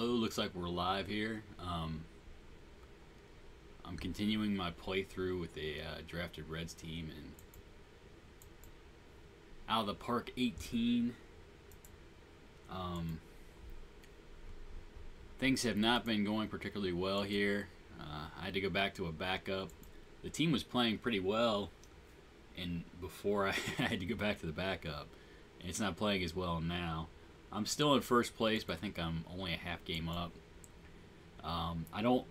Hello, looks like we're live here. I'm continuing my playthrough with a drafted Reds team and out of the park 18. Things have not been going particularly well here. I had to go back to a backup. The team was playing pretty well, and before I had to go back to the backup, and it's not playing as well now. I'm still in first place, but I think I'm only a half game up. I don't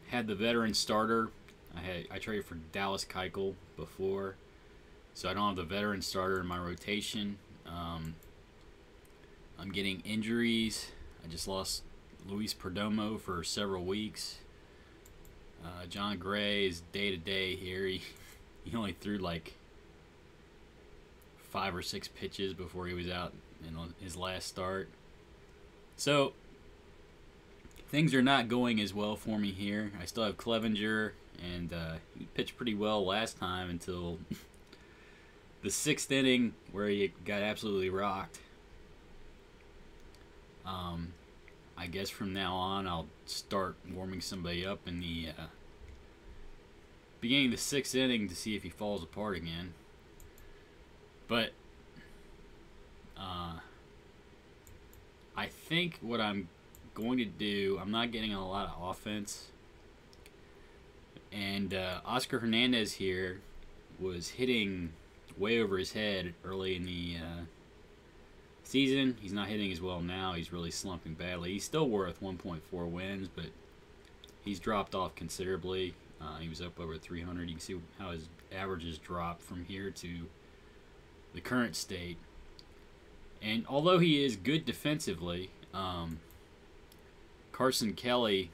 have the veteran starter. I traded for Dallas Keuchel before, so I don't have the veteran starter in my rotation. I'm getting injuries. I just lost Luis Perdomo for several weeks. John Gray is day to day here. He only threw like 5 or 6 pitches before he was out in his last start. So things are not going as well for me here. I still have Clevenger, and he pitched pretty well last time until the 6th inning where he got absolutely rocked. I guess from now on I'll start warming somebody up in the beginning of the 6th inning to see if he falls apart again. But I think what I'm going to do, I'm not getting a lot of offense. And Oscar Hernandez here was hitting way over his head early in the season. He's not hitting as well now. He's really slumping badly. He's still worth 1.4 wins, but he's dropped off considerably. He was up over 300. You can see how his averages dropped from here to the current state. And although he is good defensively, Carson Kelly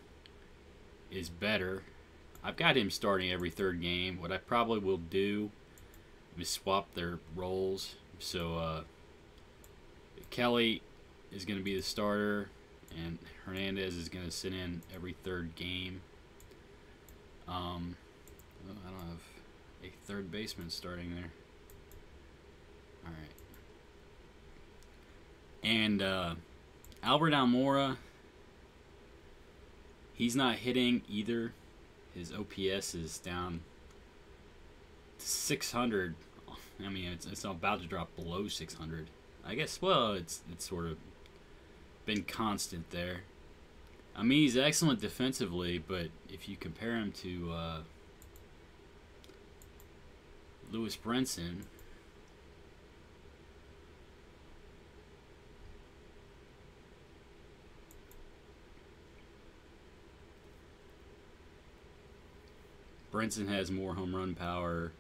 is better. I've got him starting every 3rd game. What I probably will do is swap their roles. So Kelly is going to be the starter, and Hernandez is going to sit in every 3rd game. I don't have a 3rd baseman starting there. All right. And Albert Almora, he's not hitting either. His OPS is down to 600. I mean, it's about to drop below 600. I guess, well, it's sort of been constant there. I mean, he's excellent defensively, but if you compare him to Lewis Brinson, Brinson has more home run power.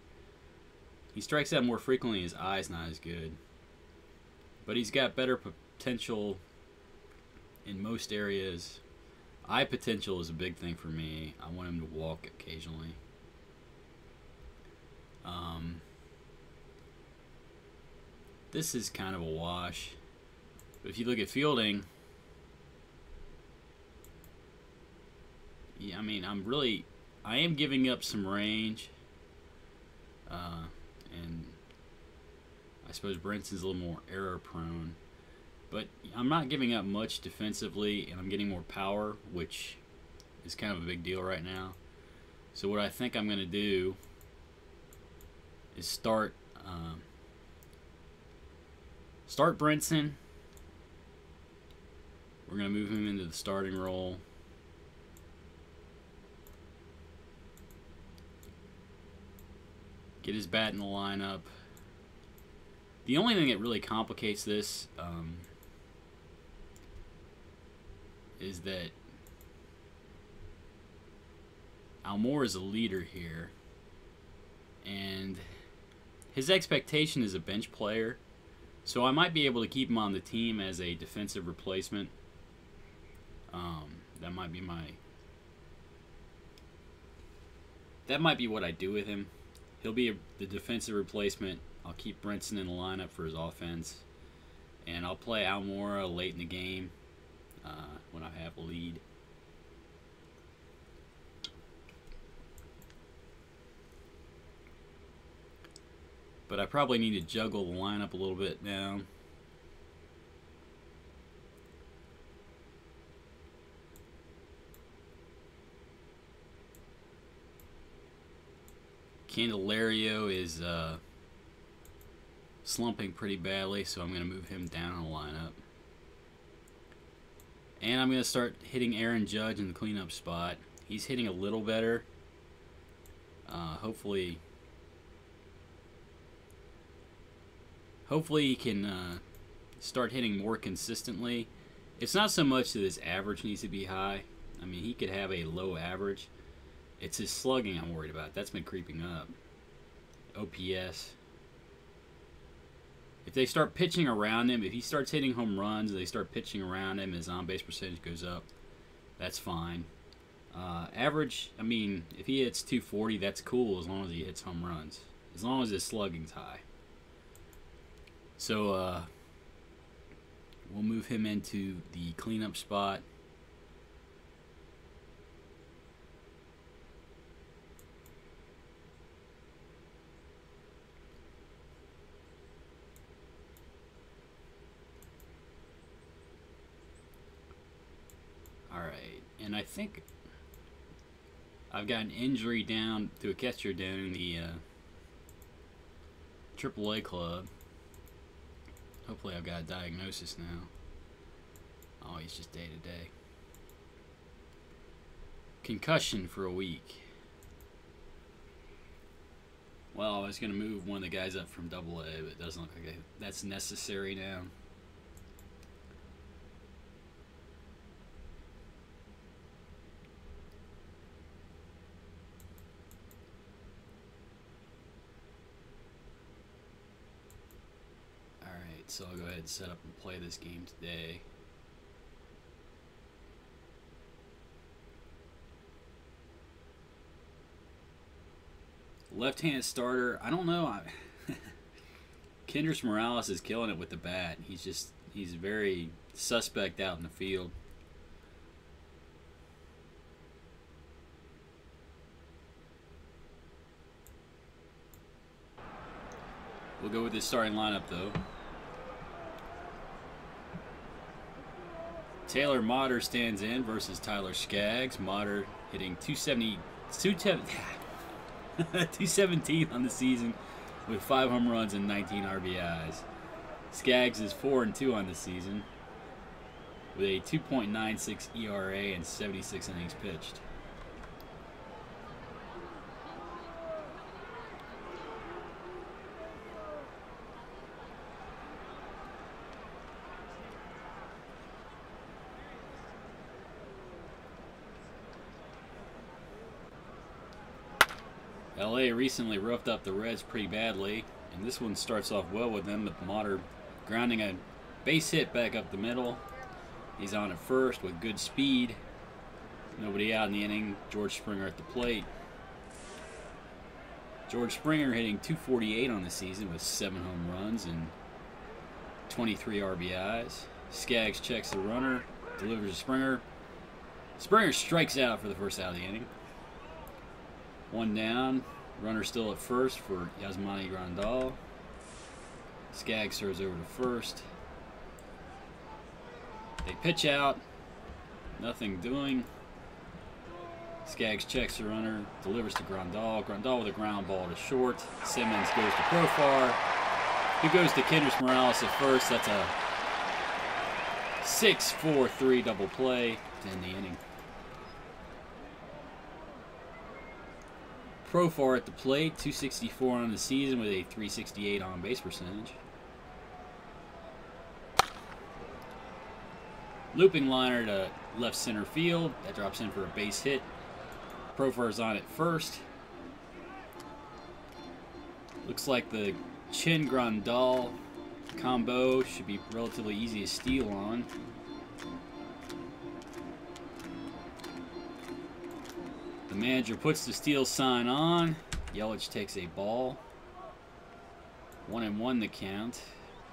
He strikes out more frequently. His eye's not as good. But he's got better potential in most areas. Eye potential is a big thing for me. I want him to walk occasionally. This is kind of a wash. But if you look at fielding, yeah, I mean, I am giving up some range, and I suppose Brinson's a little more error prone, but I'm not giving up much defensively, and I'm getting more power, which is kind of a big deal right now. So what I think I'm going to do is start Brinson. We're going to move him into the starting role. Get his bat in the lineup. The only thing that really complicates this is that Almora is a leader here, and his expectation is a bench player, so I might be able to keep him on the team as a defensive replacement. That might be what I do with him. He'll be the defensive replacement. I'll keep Brinson in the lineup for his offense. And I'll play Almora late in the game when I have a lead. But I probably need to juggle the lineup a little bit now. Candelario is slumping pretty badly, so I'm going to move him down in the lineup. And I'm going to start hitting Aaron Judge in the cleanup spot. He's hitting a little better. Hopefully he can start hitting more consistently. It's not so much that his average needs to be high. I mean, he could have a low average. It's his slugging I'm worried about. That's been creeping up. OPS. If they start pitching around him, if he starts hitting home runs and they start pitching around him, his on-base percentage goes up, that's fine. Average, I mean, if he hits 240, that's cool as long as he hits home runs. As long as his slugging's high. So, we'll move him into the cleanup spot. Alright, and I think I've got an injury down to a catcher down in the AAA club. Hopefully I've got a diagnosis now. Oh, he's just day to day. Concussion for a week. Well, I was going to move one of the guys up from AA, but it doesn't look like that's necessary now. So I'll go ahead and set up and play this game today. Left-handed starter. I don't know. Kendrys Morales is killing it with the bat. He's very suspect out in the field. We'll go with this starting lineup though. Taylor Motter stands in versus Tyler Skaggs. Motter hitting 217 on the season with 5 home runs and 19 RBIs. Skaggs is 4-2 on the season with a 2.96 ERA and 76 innings pitched. LA recently roughed up the Reds pretty badly, and this one starts off well with them, with Motter grounding a base hit back up the middle. He's on at first with good speed. Nobody out in the inning. George Springer at the plate. George Springer hitting 248 on the season with 7 home runs and 23 RBIs. Skaggs checks the runner, delivers to Springer. Springer strikes out for the first out of the inning. 1 down. Runner still at first for Yasmani Grandal. Skaggs throws over to first. They pitch out. Nothing doing. Skaggs checks the runner, delivers to Grandal. Grandal with a ground ball to short. Simmons goes to Profar, who goes to Kendrys Morales at first. That's a 6-4-3 double play to end the inning. Profar at the plate, 264 on the season with a 368 on base percentage. Looping liner to left center field. That drops in for a base hit. Profar's on at first. Looks like the Chin Grandal combo should be relatively easy to steal on. The manager puts the steal sign on. Yelich takes a ball. 1-1 the count.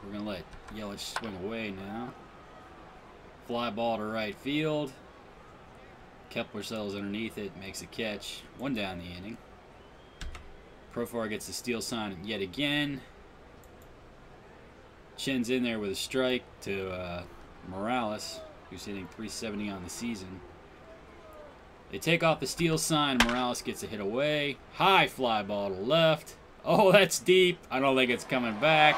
We're going to let Yelich swing away now. Fly ball to right field. Kepler settles underneath it, makes a catch. 1 down the inning. Profar gets the steal sign yet again. Chin's in there with a strike to Morales, who's hitting 370 on the season. They take off the steal sign. Morales gets a hit away. High fly ball to left. Oh, that's deep. I don't think it's coming back.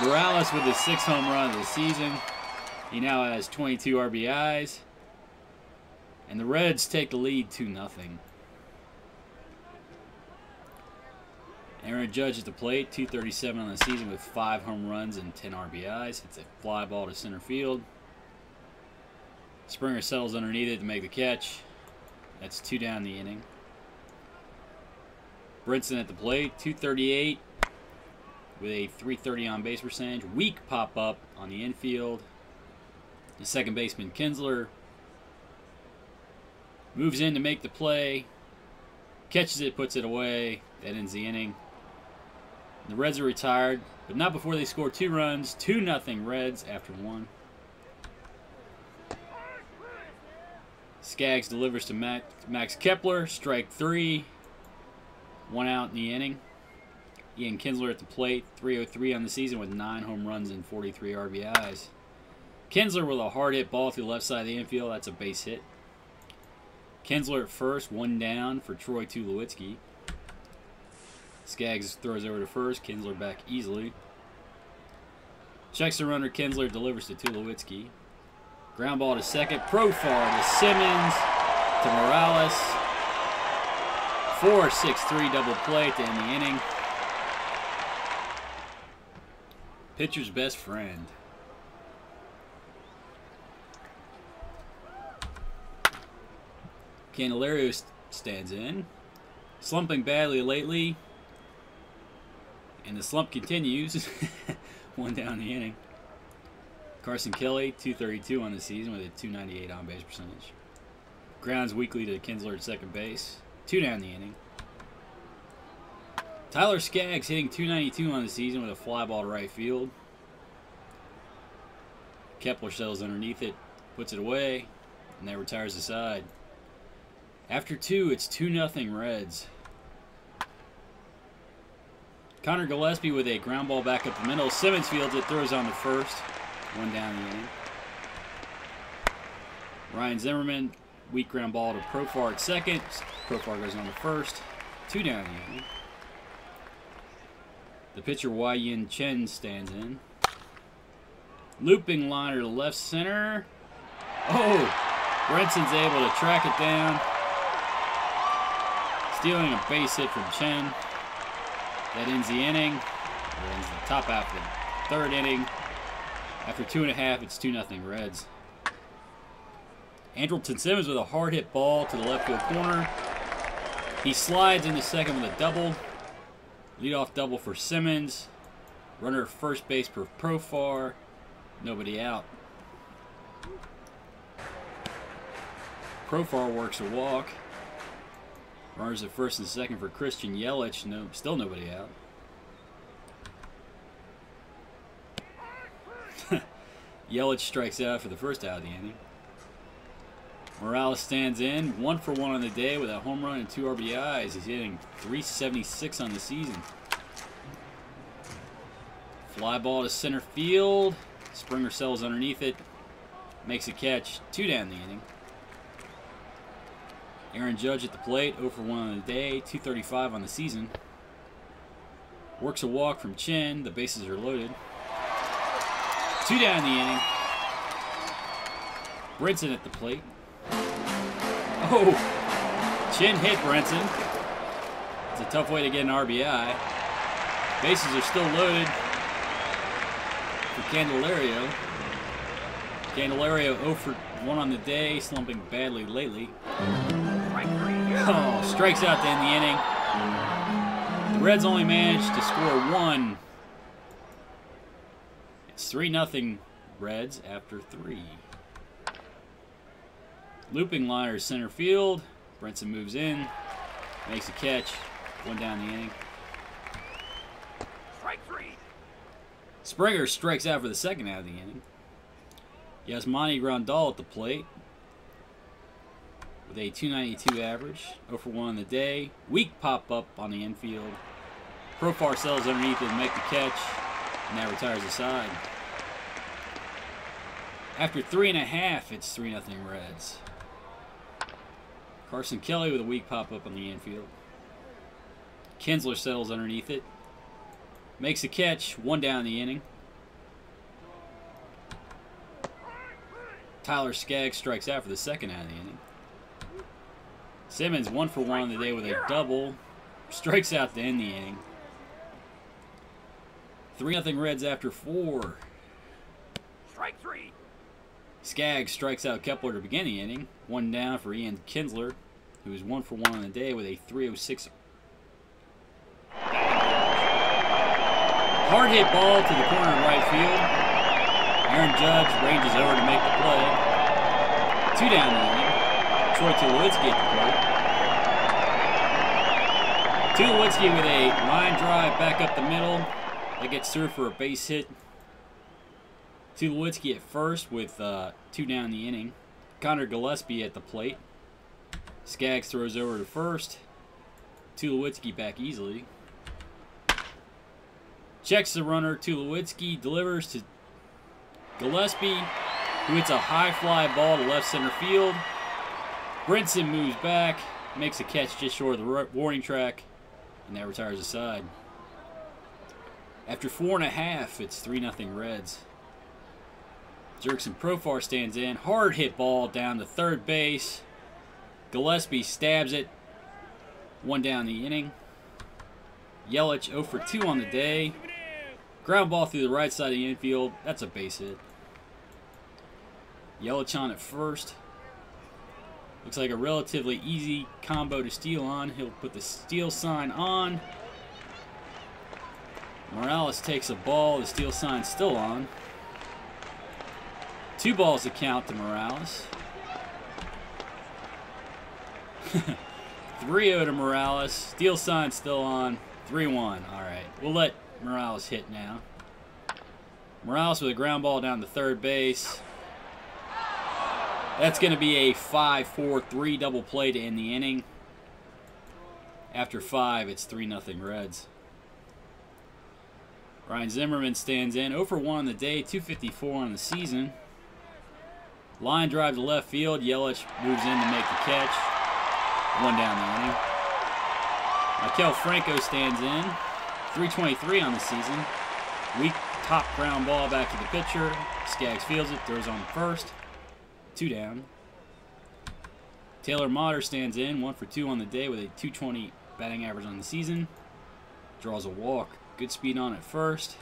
Morales with his 6th home run of the season. He now has 22 RBIs. And the Reds take the lead 2-0. Aaron Judge at the plate, 237 on the season with 5 home runs and 10 RBIs. It's a fly ball to center field. Springer settles underneath it to make the catch. That's 2 down the inning. Brinson at the plate, 238 with a 330 on base percentage. Weak pop up on the infield. The second baseman Kinsler moves in to make the play. Catches it, puts it away. That ends the inning. The Reds are retired, but not before they score 2 runs. 2-0 Reds after 1. Skaggs delivers to Max Kepler. Strike 3. 1 out in the inning. Ian Kinsler at the plate. 303 on the season with 9 home runs and 43 RBIs. Kinsler with a hard hit ball to the left side of the infield. That's a base hit. Kinsler at first. 1 down for Troy Tulowitzki. Skaggs throws over to first. Kinsler back easily. Checks the runner. Kinsler delivers to Tulowitzki. Ground ball to second. Profar to Simmons. To Morales. 4-6-3 double play to end the inning. Pitcher's best friend. Candelario stands in. Slumping badly lately. And the slump continues. 1 down the inning. Carson Kelly, 232 on the season with a 298 on base percentage. Grounds weakly to Kinsler at second base. 2 down the inning. Tyler Skaggs hitting 292 on the season with a fly ball to right field. Kepler settles underneath it, puts it away, and that retires the side. After 2, it's 2-0 Reds. Connor Gillespie with a ground ball back up the middle. Simmons fields it, throws on to first. 1 down the inning. Ryan Zimmerman, weak ground ball to Profar at second. Profar goes on to first. 2 down the inning. The pitcher Wai-Yin Chen stands in. Looping liner to left center. Oh! Brenson's able to track it down. Stealing a base hit from Chen. That ends the inning. That ends the top half of the 3rd inning. After 2.5, it's 2-0 Reds. Andrelton Simmons with a hard hit ball to the left field corner. He slides into second with a double. Leadoff double for Simmons. Runner at first base for Profar. Nobody out. Profar works a walk. Runners at first and second for Christian Yelich. No, still nobody out. Yelich strikes out for the first out of the inning. Morales stands in, 1 for 1 on the day with a home run and 2 RBIs. He's hitting 376 on the season. Fly ball to center field. Springer settles underneath it. Makes a catch. 2 down the inning. Aaron Judge at the plate, 0 for 1 on the day, 235 on the season. Works a walk from Chen. The bases are loaded. 2 down the inning. Brinson at the plate. Oh! Chen hit Brinson. It's a tough way to get an RBI. Bases are still loaded for Candelario. Candelario 0 for 1 on the day, slumping badly lately. Oh, strikes out to end the inning. The Reds only managed to score 1. It's 3-0 Reds after 3. Looping liner center field. Brinson moves in. Makes a catch. 1 down the inning. Strike 3. Springer strikes out for the second out of the inning. Yasmani Grandal at the plate with a 292 average. 0 for 1 on the day. Weak pop-up on the infield. Profar settles underneath it to make the catch. And that retires the side. After 3.5, it's 3-0 Reds. Carson Kelly with a weak pop-up on the infield. Kinsler settles underneath it. Makes a catch. 1 down in the inning. Tyler Skaggs strikes out for the 2nd out of the inning. Simmons 1 for 1 on the day with a double. Strikes out to end the inning. 3-0 Reds after 4. Strike 3. Skaggs strikes out Kepler to begin the inning. 1 down for Ian Kinsler, who is 1 for 1 on the day with a 306. Hard hit ball to the corner in right field. Aaron Judge ranges over to make the play. 2 down the inning. Troy Tulowitzki at the plate. Tulowitzki with a line drive back up the middle. That gets through for a base hit. Tulowitzki at first with 2 down in the inning. Connor Gillespie at the plate. Skaggs throws over to first. Tulowitzki back easily. Checks the runner. Tulowitzki delivers to Gillespie, who hits a high fly ball to left center field. Brinson moves back, makes a catch just short of the warning track, and that retires the side. After 4.5, it's 3-0 Reds. Jurickson Profar stands in. Hard hit ball down to third base. Gillespie stabs it. 1 down the inning. Yelich 0 for 2 on the day. Ground ball through the right side of the infield. That's a base hit. Yelich on at first. Looks like a relatively easy combo to steal on. He'll put the steal sign on. Morales takes a ball. The steal sign's still on. 2 balls to count to Morales. 3-0 to Morales. Steal sign still on. 3-1. All right. We'll let Morales hit now. Morales with a ground ball down to third base. That's going to be a 5-4-3 double play to end the inning. After 5, it's 3-0 Reds. Ryan Zimmerman stands in. 0 for 1 on the day, 254 on the season. Line drive to left field. Yelich moves in to make the catch. 1 down the inning. Maikel Franco stands in. 323 on the season. Weak top ground ball back to the pitcher. Skaggs fields it, throws on first. 2 down. Taylor Motter stands in. 1 for 2 on the day with a 220 batting average on the season. Draws a walk. Good speed on at first.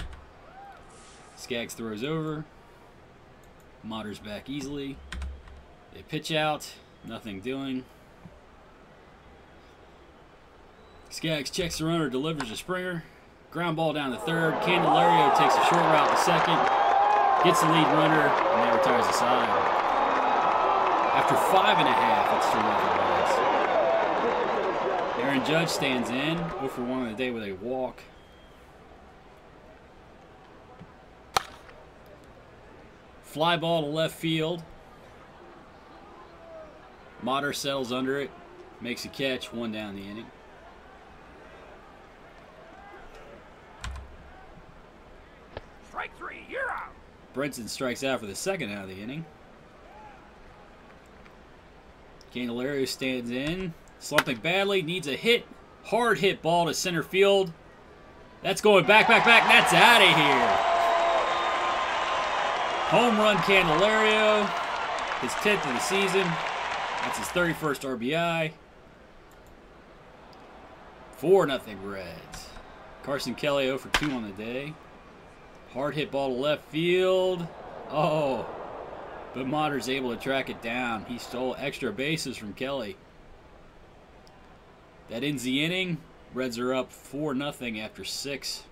Skaggs throws over. Motter's back easily. They pitch out. Nothing doing. Skaggs checks the runner, delivers to Springer. Ground ball down to third. Candelario takes a short route to second. Gets the lead runner, and that retires the side. After 5.5, it's 3-0 Reds. Aaron Judge stands in. 0 for 1 on the day with a walk. Fly ball to left field. Motter settles under it. Makes a catch. 1 down the inning. Strike 3, you're out. Brinson strikes out for the 2nd out of the inning. Candelario stands in. Slumping badly. Needs a hit. Hard hit ball to center field. That's going back. That's out of here. Home run Candelario. His 10th of the season. That's his 31st RBI. 4-0 Reds. Carson Kelly 0 for 2 on the day. Hard hit ball to left field. Oh, but Motter's able to track it down. He stole extra bases from Kelly. That ends the inning. Reds are up 4-0 after 6.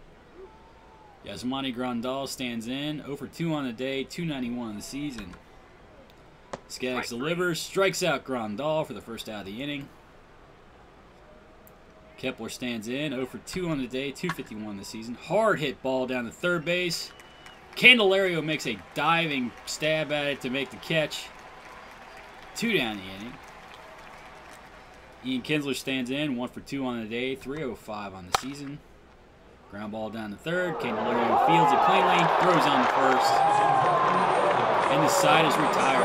Yasmani Grandal stands in. 0 for 2 on the day, 291 on the season. Skaggs delivers, strikes out Grandal for the 1st out of the inning. Kepler stands in. 0 for 2 on the day, 251 this season. Hard hit ball down to third base. Candelario makes a diving stab at it to make the catch. 2 down the inning. Ian Kinsler stands in. 1 for 2 on the day, 305 on the season. Ground ball down to third. Candelario fields it cleanly. Throws on to first. And the side is retired.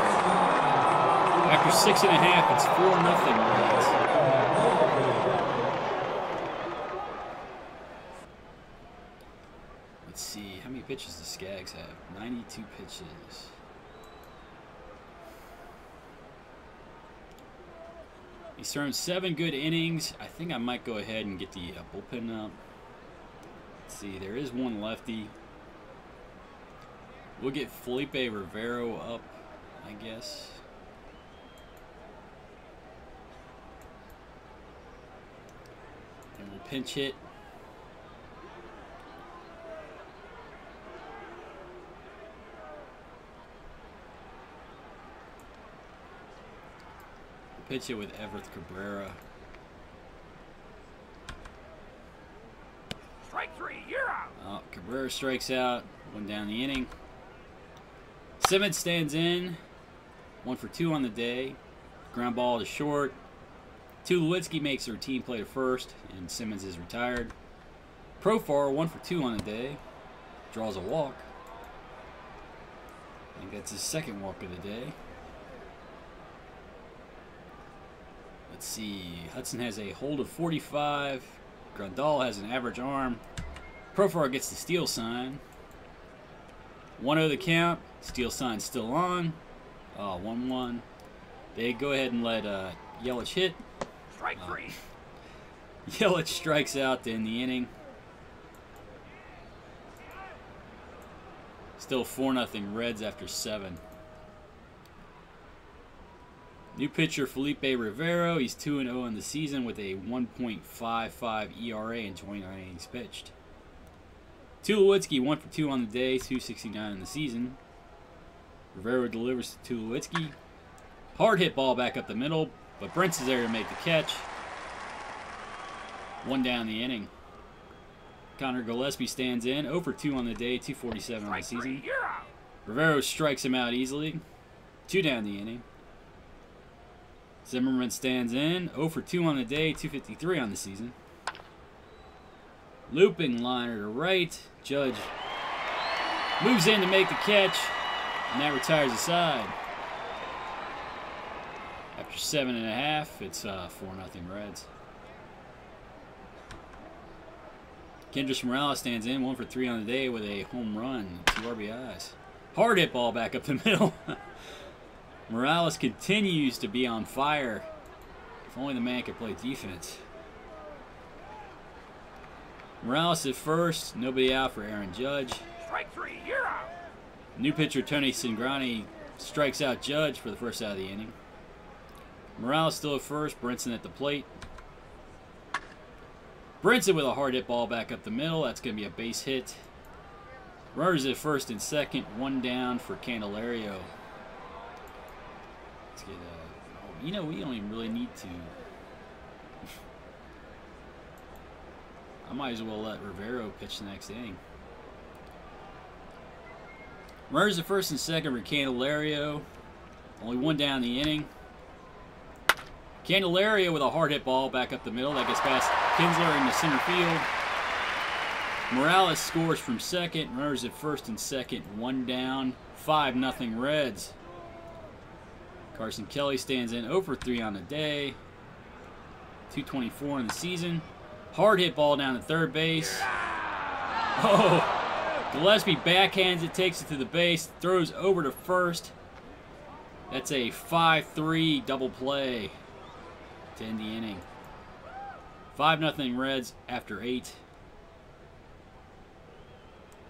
After After 6.5, it's 4-0 Reds. Let's see, how many pitches does Skaggs have? 92 pitches. He's thrown 7 good innings. I think I might go ahead and get the bullpen up. Let's see, there is one lefty. We'll get Felipe Rivero up, I guess. And we'll pinch hit. Pitch it with Everett Cabrera. Strike 3, you're out. Oh, Cabrera strikes out. 1 down the inning. Simmons stands in. 1 for 2 on the day. Ground ball to short. Tulowitzki makes a routine play to first, and Simmons is retired. Profar 1 for 2 on the day. Draws a walk. I think that's his second walk of the day. Let's see. Hudson has a hold of 45. Grandal has an average arm. Profar gets the steal sign. 1-0 the count. Steal sign still on. 1-1. They go ahead and let Yelich hit. Strike 3. Yelich strikes out to end the inning. Still 4-0 Reds after 7. New pitcher Felipe Rivero. He's 2-0 in the season with a 1.55 ERA in 29 innings pitched. Tulowitzki 1 for 2 on the day, 269 in the season. Rivero delivers to Tulowitzki. Hard hit ball back up the middle, but Brentz is there to make the catch. 1 down the inning. Connor Gillespie stands in, 0 for 2 on the day, 247 on the season. Rivero strikes him out easily. 2 down the inning. Zimmerman stands in, 0 for 2 on the day, 253 on the season. Looping liner to right. Judge moves in to make the catch, and that retires the side. After 7.5, it's 4-0 Reds. Kendrys Morales stands in, 1 for 3 on the day with a home run, 2 RBIs. Hard hit ball back up the middle. Morales continues to be on fire. If only the man could play defense. Morales at first, nobody out for Aaron Judge. Strike 3, you're out. New pitcher Tony Cingrani strikes out Judge for the first out of the inning. Morales still at first, Brinson at the plate. Brinson with a hard hit ball back up the middle. That's going to be a base hit. Runners at first and second, 1 down for Candelario. Let's get we don't even really need to. I might as well let Rivero pitch the next inning. Runners at first and second for Candelario. Only 1 down the inning. Candelario with a hard hit ball back up the middle. That gets past Kinsler into center field. Morales scores from second. Runners at first and second. 1 down. 5-0 Reds. Carson Kelly stands in 0 for 3 on the day. 224 in the season. Hard hit ball down to third base. Oh! Gillespie backhands it, takes it to the base, throws over to first. That's a 5-3 double play to end the inning. 5-0 Reds after 8.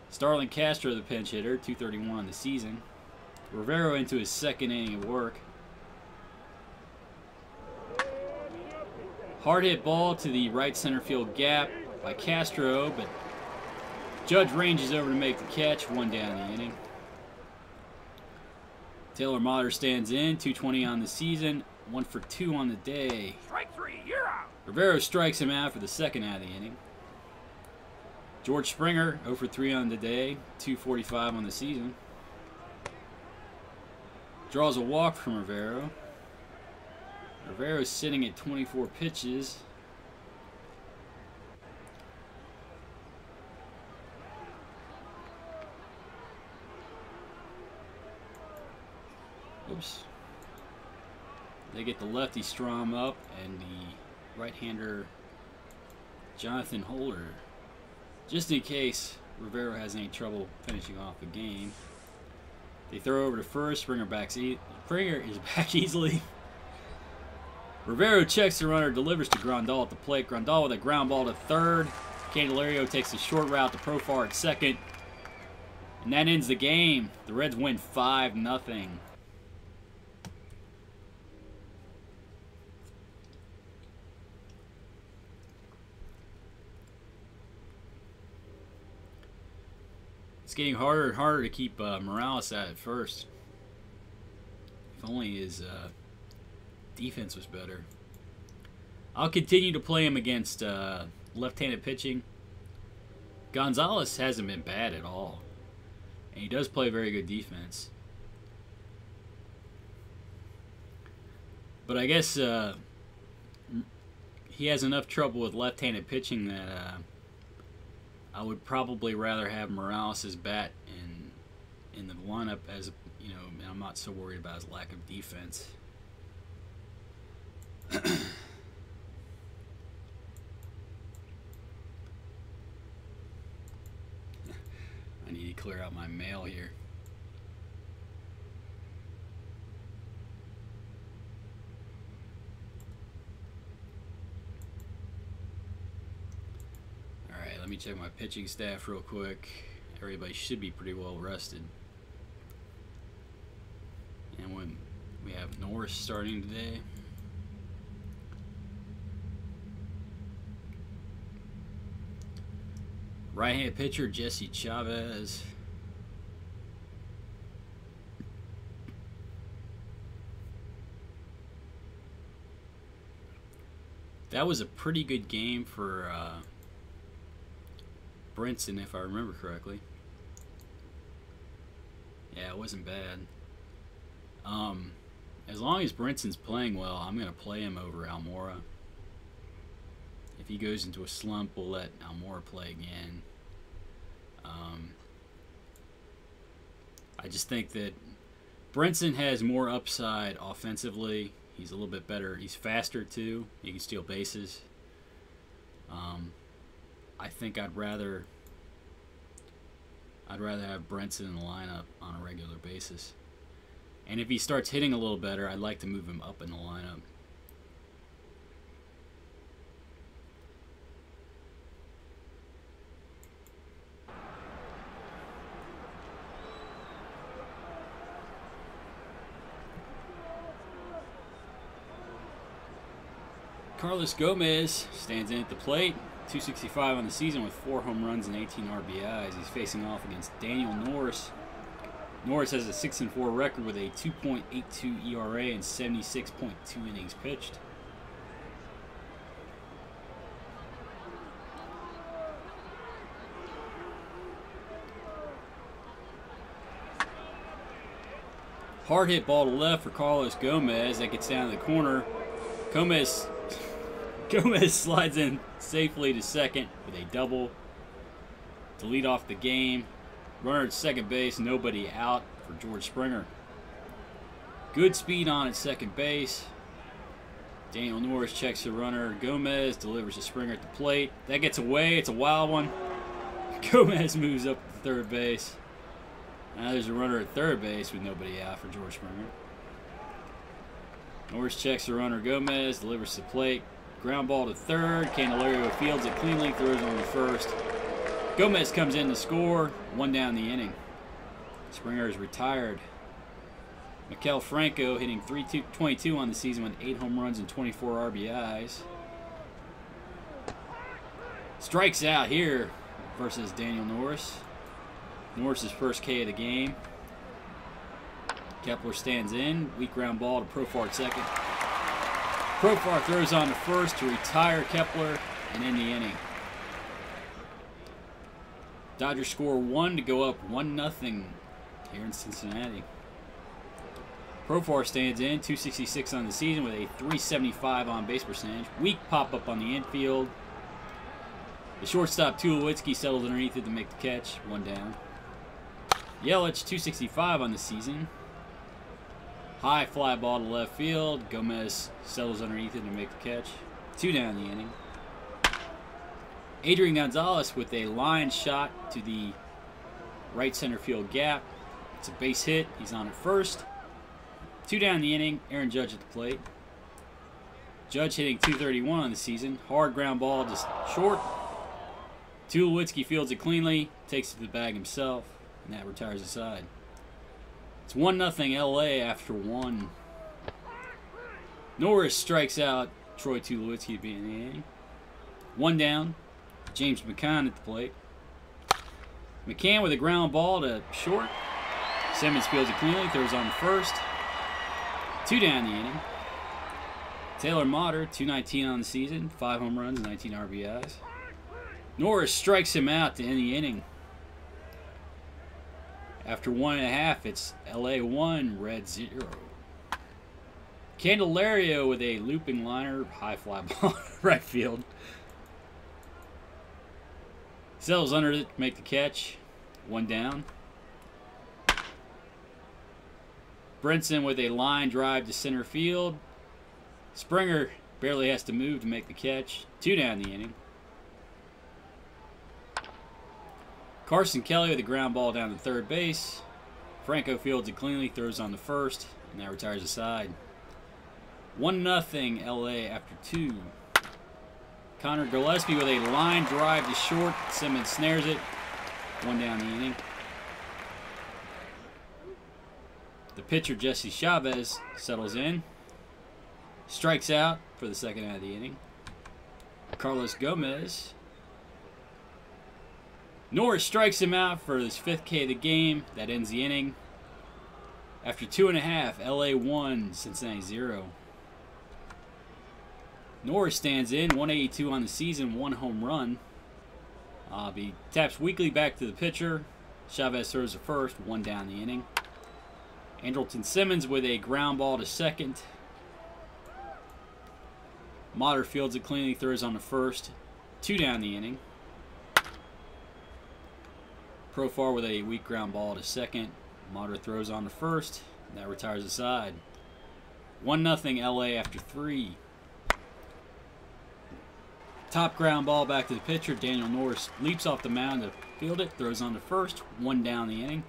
Starlin Castro, the pinch hitter, 231 in the season. Rivero into his second inning of work. Hard hit ball to the right center field gap by Castro, but Judge ranges over to make the catch. 1 down the inning. Taylor Motter stands in, 220 on the season, 1 for 2 on the day. Strike 3, you're out. Rivero strikes him out for the second out of the inning. George Springer, 0 for 3 on the day, 245 on the season. Draws a walk from Rivero. Rivero's sitting at 24 pitches. Oops. They get the lefty Strom up and the right-hander Jonathan Holder. Just in case Rivero has any trouble finishing off the game. They throw over to first. Springer is back easily. Rivero checks the runner, delivers to Grandal at the plate. Grandal with a ground ball to third. Candelario takes the short route to Profar at second. And that ends the game. The Reds win 5-0. It's getting harder and harder to keep Morales at first. If only his defense was better. I'll continue to play him against left-handed pitching. Gonzalez hasn't been bad at all. And he does play very good defense. But I guess he has enough trouble with left-handed pitching that I would probably rather have Morales' bat in the lineup, as you know. I'm not so worried about his lack of defense. I need to clear out my mail here. Alright, let me check my pitching staff real quick. Everybody should be pretty well rested. And when we have Norris starting today. Right-handed pitcher Jesse Chavez. That was a pretty good game for Brinson, if I remember correctly. Yeah, it wasn't bad. As long as Brinson's playing well, I'm going to play him over Almora. If he goes into a slump, we'll let Almora play again. I just think that Brinson has more upside offensively. He's a little bit better. He's faster too. He can steal bases. I think I'd rather have Brinson in the lineup on a regular basis. And if he starts hitting a little better, I'd like to move him up in the lineup. Carlos Gomez stands in at the plate. 265 on the season with 4 home runs and 18 RBIs. He's facing off against Daniel Norris. Norris has a 6-4 record with a 2.82 ERA and 76.2 innings pitched. Hard hit ball to left for Carlos Gomez. That gets down to the corner. Gomez slides in safely to second with a double to lead off the game. Runner at second base, nobody out for George Springer. Good speed on at second base. Daniel Norris checks the runner. Gomez delivers to Springer at the plate. That gets away. It's a wild one. Gomez moves up to third base. Now there's a runner at third base with nobody out for George Springer. Norris checks the runner. Gomez delivers to the plate. Ground ball to third. Candelario fields it cleanly, throws on to first. Gomez comes in to score. 1 down the inning. Springer is retired. Maikel Franco hitting .322 on the season with 8 home runs and 24 RBIs. Strikes out here versus Daniel Norris. Norris' first K of the game. Kepler stands in. Weak ground ball to Profar at second. Profar throws on to first to retire Kepler and end the inning. Dodgers score 1 to go up 1-0 here in Cincinnati. Profar stands in, 266 on the season with a 375 on base percentage. Weak pop up on the infield. The shortstop Tulowitzki settles underneath it to make the catch. 1 down. Yelich 265 on the season. High fly ball to left field. Gomez settles underneath it to make the catch. 2 down the inning. Adrian Gonzalez with a line shot to the right center field gap. It's a base hit. He's on at first. 2 down the inning. Aaron Judge at the plate. Judge hitting .231 on the season. Hard ground ball just short. Tulowitzki fields it cleanly. Takes it to the bag himself. And that retires the side. It's 1-0 LA after 1. Norris strikes out Troy Tulowitzki to be in the inning. 1 down. James McCann at the plate. McCann with a ground ball to short. Simmons fields it cleanly. Throws on the first. 2 down the inning. Taylor Motter, .219 on the season. 5 home runs, 19 RBIs. Norris strikes him out to end the inning. After 1.5, it's LA 1, Red 0. Candelario with a looping liner, high fly ball right field. Settles under it to make the catch. 1 down. Brinson with a line drive to center field. Springer barely has to move to make the catch. 2 down the inning. Carson Kelly with a ground ball down to third base. Franco fields it cleanly, throws on the first, and that retires the side. 1-0 LA after 2. Connor Gillespie with a line drive to short. Simmons snares it. 1 down the inning. The pitcher, Jesse Chavez, settles in. Strikes out for the second out of the inning. Carlos Gomez. Norris strikes him out for his 5th K of the game. That ends the inning. After 2.5, LA 1, Cincinnati 0. Norris stands in, 182 on the season, 1 home run. He taps weakly back to the pitcher. Chavez throws the first, 1 down the inning. Andrelton Simmons with a ground ball to second. Motter fields it cleanly, throws on the first, 2 down the inning. Profar with a weak ground ball to second. Motter throws on the first, and that retires the side. 1-0 LA after 3. Top ground ball back to the pitcher. Daniel Norris leaps off the mound to field it, throws on the first, 1 down the inning.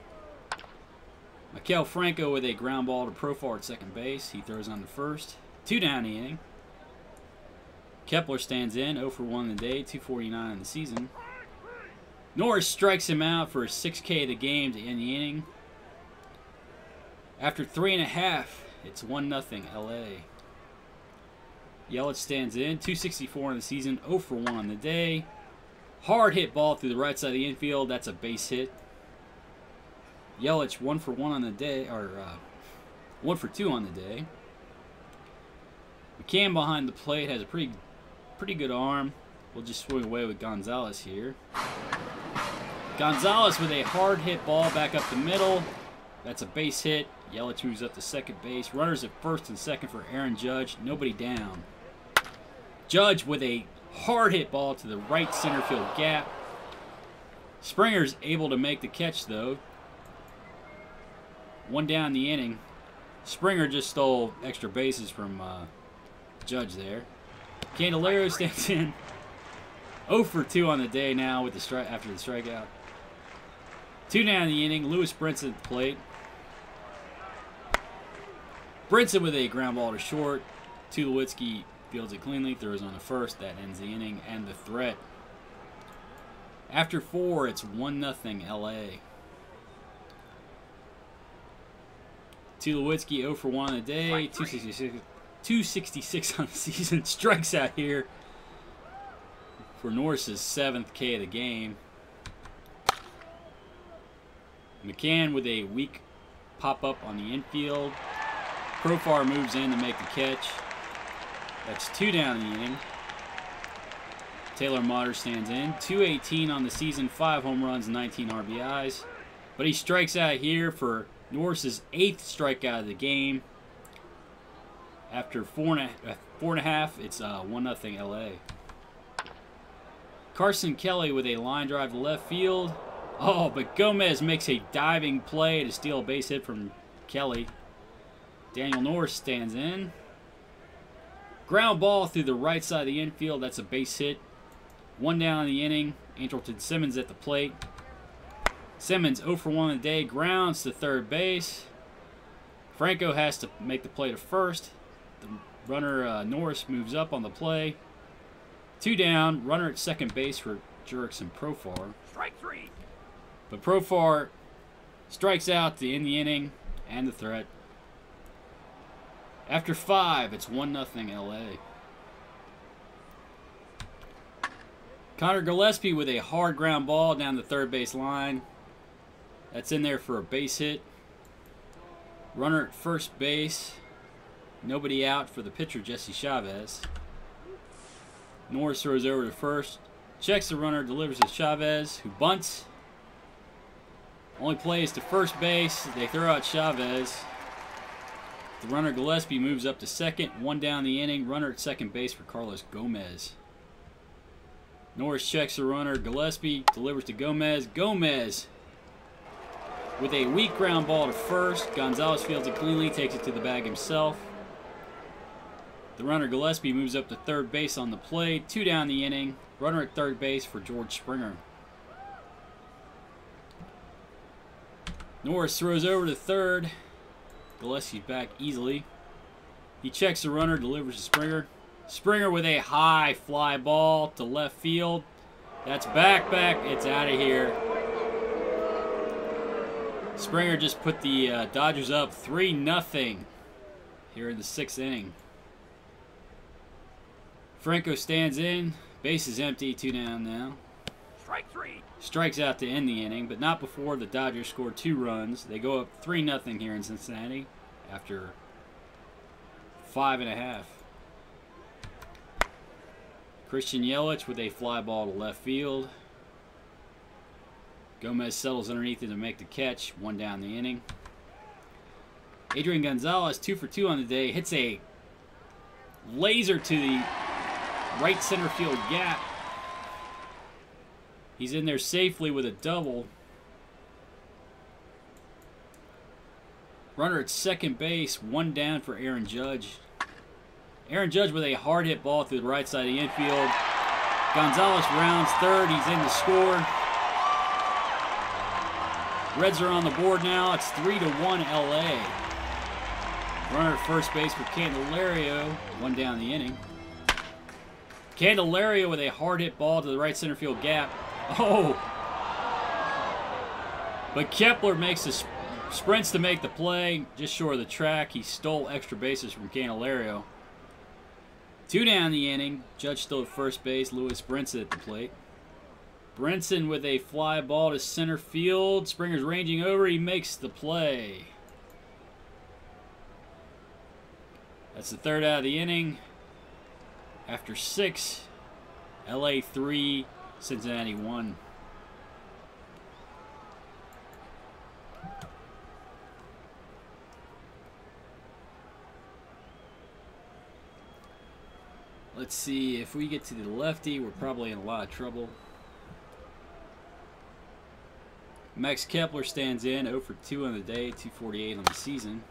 Maikel Franco with a ground ball to Profar at second base. He throws on the first, 2 down the inning. Kepler stands in, 0 for 1 in the day, 249 in the season. Norris strikes him out for a 6 K of the game to end the inning. After 3.5, it's 1-0 LA. Yelich stands in, 264 in the season, 0 for 1 on the day. Hard hit ball through the right side of the infield. That's a base hit. Yelich 1 for 1 on the day, or 1 for 2 on the day. McCann behind the plate has a pretty good arm. We'll just swing away with Gonzalez here. Gonzalez with a hard hit ball back up the middle. That's a base hit. Yelich moves up to second base. Runners at first and second for Aaron Judge. Nobody down. Judge with a hard hit ball to the right center field gap. Springer's able to make the catch though. 1 down the inning. Springer just stole extra bases from Judge there. Candelario stands in. 0 for 2 on the day now with the after the strikeout. 2 down the inning. Lewis Brinson at the plate. Brinson with a ground ball to short. Tulowitzki fields it cleanly, throws on the first. That ends the inning and the threat. After 4, it's 1-0 LA. Tulowitzki 0 for 1 on the day. 266 on the season. Strikes out here for Norris's 7th K of the game. McCann with a weak pop-up on the infield. Profar moves in to make the catch. That's 2 down the inning. Taylor Motter stands in. 218 on the season, 5 home runs, 19 RBIs. But he strikes out here for Norris's 8th strikeout of the game. After 4.5, it's 1-0 LA. Carson Kelly with a line drive to left field. Oh, but Gomez makes a diving play to steal a base hit from Kelly. Daniel Norris stands in. Ground ball through the right side of the infield. That's a base hit. 1 down in the inning. Andrelton Simmons at the plate. Simmons 0 for 1 on the day. Grounds to third base. Franco has to make the play to first. The runner Norris moves up on the play. 2 down. Runner at second base for Jurickson Profar. Strike 3. But Profar strikes out to end the inning and the threat. After 5, it's 1-0 LA. Connor Gillespie with a hard ground ball down the third base line. That's in there for a base hit. Runner at first base. Nobody out for the pitcher, Jesse Chavez. Norris throws over to first. Checks the runner, delivers to Chavez, who bunts. Only plays to first base. They throw out Chavez. The runner Gillespie moves up to second. 1 down the inning. Runner at second base for Carlos Gomez. Norris checks the runner. Gillespie delivers to Gomez. Gomez with a weak ground ball to first. Gonzalez fields it cleanly, takes it to the bag himself. The runner Gillespie moves up to third base on the play. 2 down the inning. Runner at third base for George Springer. Norris throws over to third. Gillespie's back easily. He checks the runner, delivers to Springer. Springer with a high fly ball to left field. That's back. It's out of here. Springer just put the Dodgers up 3-0 here in the 6th inning. Franco stands in. Base is empty. 2 down now. Strike 3. Strikes out to end the inning, but not before the Dodgers score 2 runs. They go up 3-0 here in Cincinnati after 5.5. Christian Yelich with a fly ball to left field. Gomez settles underneath it to make the catch. 1 down the inning. Adrian Gonzalez 2 for 2 on the day. Hits a laser to the right center field gap. He's in there safely with a double. Runner at second base, 1 down for Aaron Judge. Aaron Judge with a hard hit ball through the right side of the infield. Gonzalez rounds third. He's in to score. Reds are on the board now. It's 3-1 LA. Runner at first base for Candelario, 1 down the inning. Candelario with a hard hit ball to the right center field gap. Oh! But Kepler makes the sprints to make the play. Just short of the track. He stole extra bases from Candelario. 2 down the inning. Judge still at first base. Lewis Brinson at the plate. Brinson with a fly ball to center field. Springer's ranging over. He makes the play. That's the 3rd out of the inning. After 6, LA 3, Cincinnati 1. Let's see, if we get to the lefty, we're probably in a lot of trouble. Max Kepler stands in, 0 for 2 on the day, 248 on the season.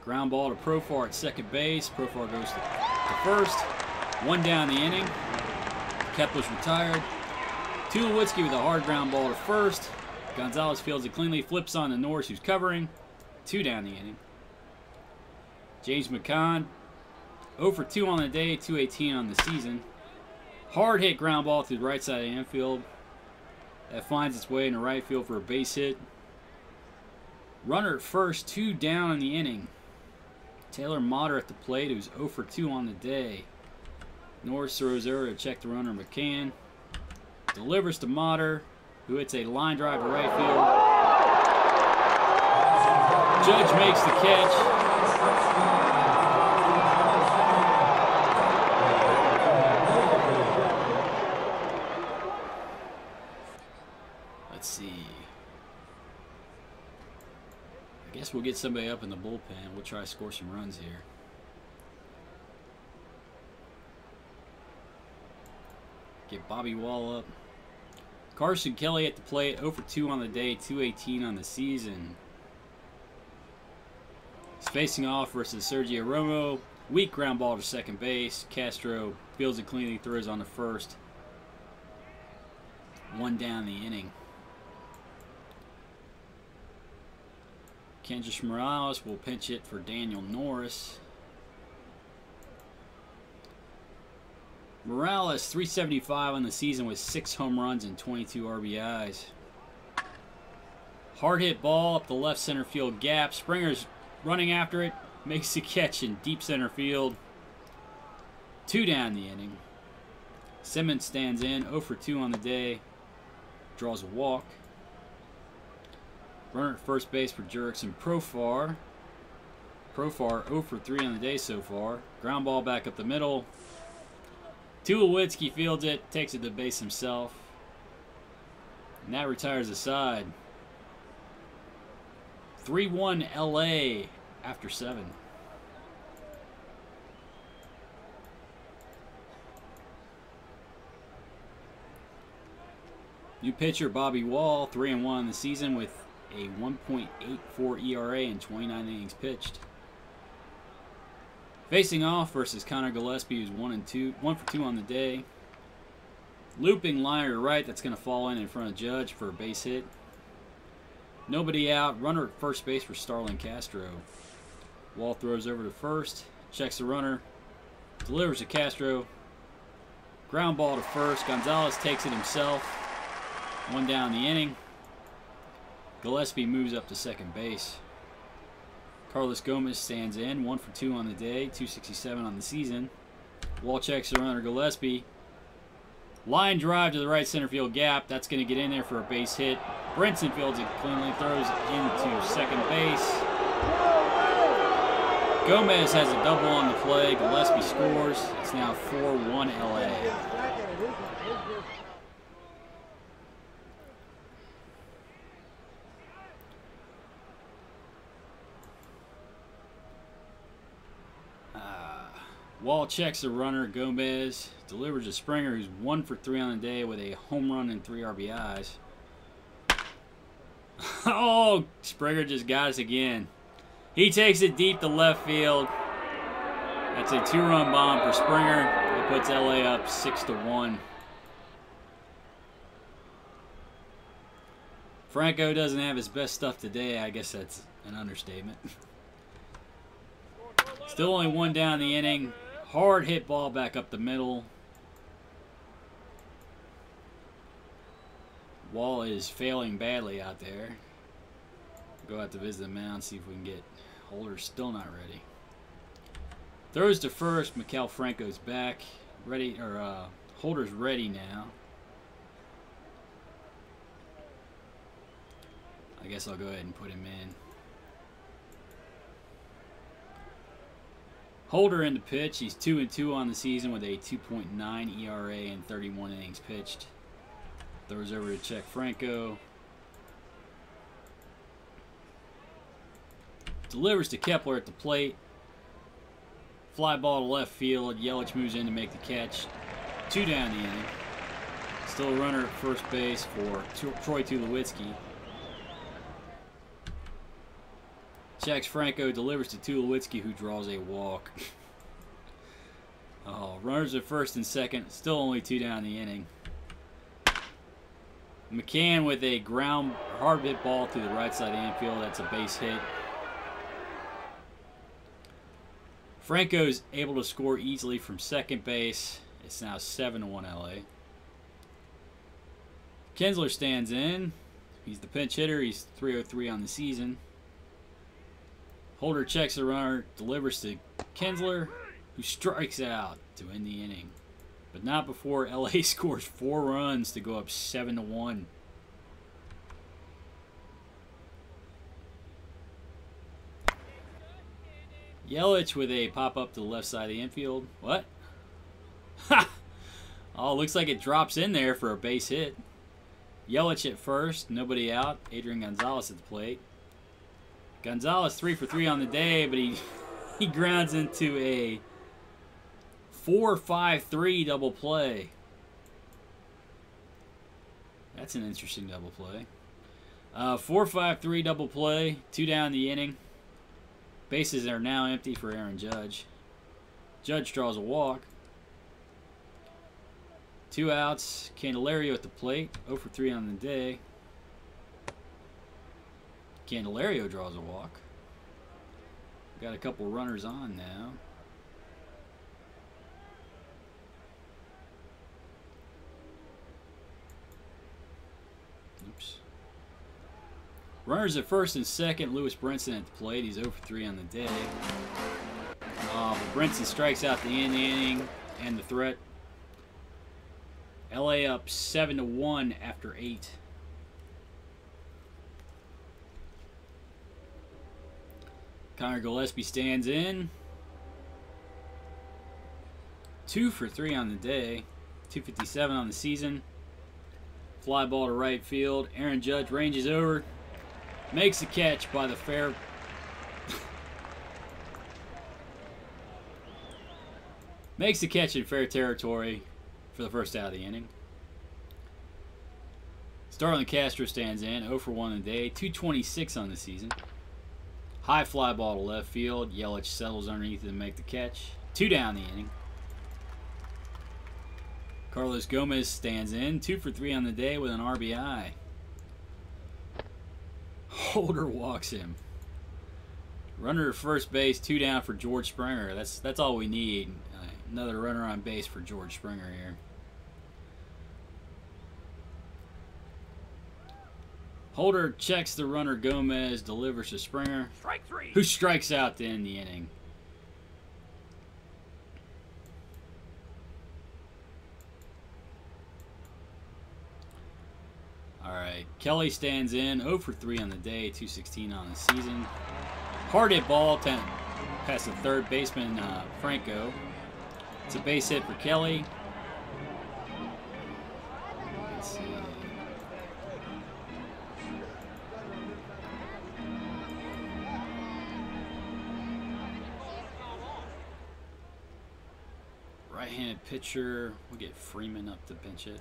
Ground ball to Profar at second base. Profar goes to first. 1 down the inning. Kepler's retired. Tulowitzki with a hard ground ball to first. Gonzalez fields it cleanly, flips on to Norris, who's covering. 2 down the inning. James McCann, 0 for 2 on the day, 218 on the season. Hard hit ground ball through the right side of the infield. That finds its way into right field for a base hit. Runner at first, 2 down in the inning. Taylor Motter at the plate, who's 0 for 2 on the day. Norris throws over to check the runner McCann. Delivers to Motter, who hits a line drive to right field. Judge makes the catch. Let's see. I guess we'll get somebody up in the bullpen. We'll try to score some runs here. Get Bobby Wall up. Carson Kelly at the plate, 0 for 2 on the day, 218 on the season. He's Facing off versus Sergio Romo. Weak ground ball to second base. Castro fields it cleanly, throws on the first. 1 down the inning. Kendrys Morales will pinch it for Daniel Norris. Morales, 375 on the season with 6 home runs and 22 RBIs. Hard hit ball up the left center field gap. Springer's running after it. Makes the catch in deep center field. 2 down the inning. Simmons stands in, 0 for 2 on the day. Draws a walk. Runner at first base for Jurickson Profar. Profar 0 for 3 on the day so far. Ground ball back up the middle. Tulowitzki fields it, takes it to base himself. And that retires the side. 3-1 LA after 7. New pitcher Bobby Wall, 3-1 in the season with a 1.84 ERA and 29 innings pitched. Facing off versus Connor Gillespie, who's 1 for 2 on the day. Looping liner to right, that's going to fall in front of Judge for a base hit. Nobody out. Runner at first base for Starlin Castro. Wall throws over to first. Checks the runner. Delivers to Castro. Ground ball to first. Gonzalez takes it himself. 1 down the inning. Gillespie moves up to second base. Carlos Gomez stands in, 1 for 2 on the day, 267 on the season. Wall checks the runner Gillespie. Line drive to the right center field gap. That's going to get in there for a base hit. Brinson fields it cleanly, throws into second base. Gomez has a double on the play. Gillespie scores. It's now 4-1 LA. Wall checks the runner, Gomez, delivers to Springer, who's 1 for 3 on the day with a home run and 3 RBIs. Oh, Springer just got us again. He takes it deep to left field. That's a 2-run bomb for Springer. It puts LA up 6-1. Franco doesn't have his best stuff today. I guess that's an understatement. Still only 1 down the inning. Hard hit ball back up the middle. Wall is failing badly out there. Go out to visit the mound, see if we can get Holder. Still not ready. Throws to first. Maikel Franco's back. Ready, or Holder's ready now. I guess I'll go ahead and put him in. Holder in the pitch. He's 2-2 on the season with a 2.9 ERA and 31 innings pitched. Throws over to check Franco. Delivers to Kepler at the plate. Fly ball to left field. Yelich moves in to make the catch. 2 down the inning. Still a runner at first base for Troy Tulowitzki. Checks Franco, delivers to Tulowitzki, who draws a walk. Oh, runners at first and second. Still only 2 down the inning. McCann with a ground hard hit ball to the right side of the infield. That's a base hit. Franco's able to score easily from second base. It's now 7-1 LA. Kinsler stands in. He's the pinch hitter. He's 303 on the season. Holder checks the runner, delivers to Kinsler, who strikes out to end the inning. But not before LA scores 4 runs to go up 7-1. Yelich with a pop-up to the left side of the infield. What? Ha! Oh, looks like it drops in there for a base hit. Yelich at first, nobody out. Adrian Gonzalez at the plate. Gonzalez 3 for 3 on the day, but he grounds into a 4-5-3 double play. That's an interesting double play. 4-5-3 double play. 2 down the inning. Bases are now empty for Aaron Judge. Judge draws a walk. 2 outs. Candelario at the plate. 0 for 3 on the day. Candelario draws a walk. Got a couple runners on now. Oops. Runners at first and second. Lewis Brinson at the plate. He's 0 for 3 on the day. But Brinson strikes out the inning and the threat. LA up 7-1 after 8. Connor Gillespie stands in. 2 for 3 on the day. 257 on the season. Fly ball to right field. Aaron Judge ranges over. Makes a catch by the fair. Makes the catch in fair territory for the first out of the inning. Starlin Castro stands in. 0 for 1 on the day. 226 on the season. High fly ball to left field. Yelich settles underneath it to make the catch. 2 down the inning. Carlos Gomez stands in. 2 for 3 on the day with an RBI. Holder walks him. Runner to first base. 2 down for George Springer. That's all we need. Another runner on base for George Springer here. Holder checks the runner. Gomez delivers to Springer, Strike 3. who strikes out to end the inning. Alright, Kelly stands in. 0 for 3 on the day, 216 on the season. Hard hit ball past the third baseman, Franco. It's a base hit for Kelly. Let's see. Right-handed pitcher. We'll get Freeman up to pinch it.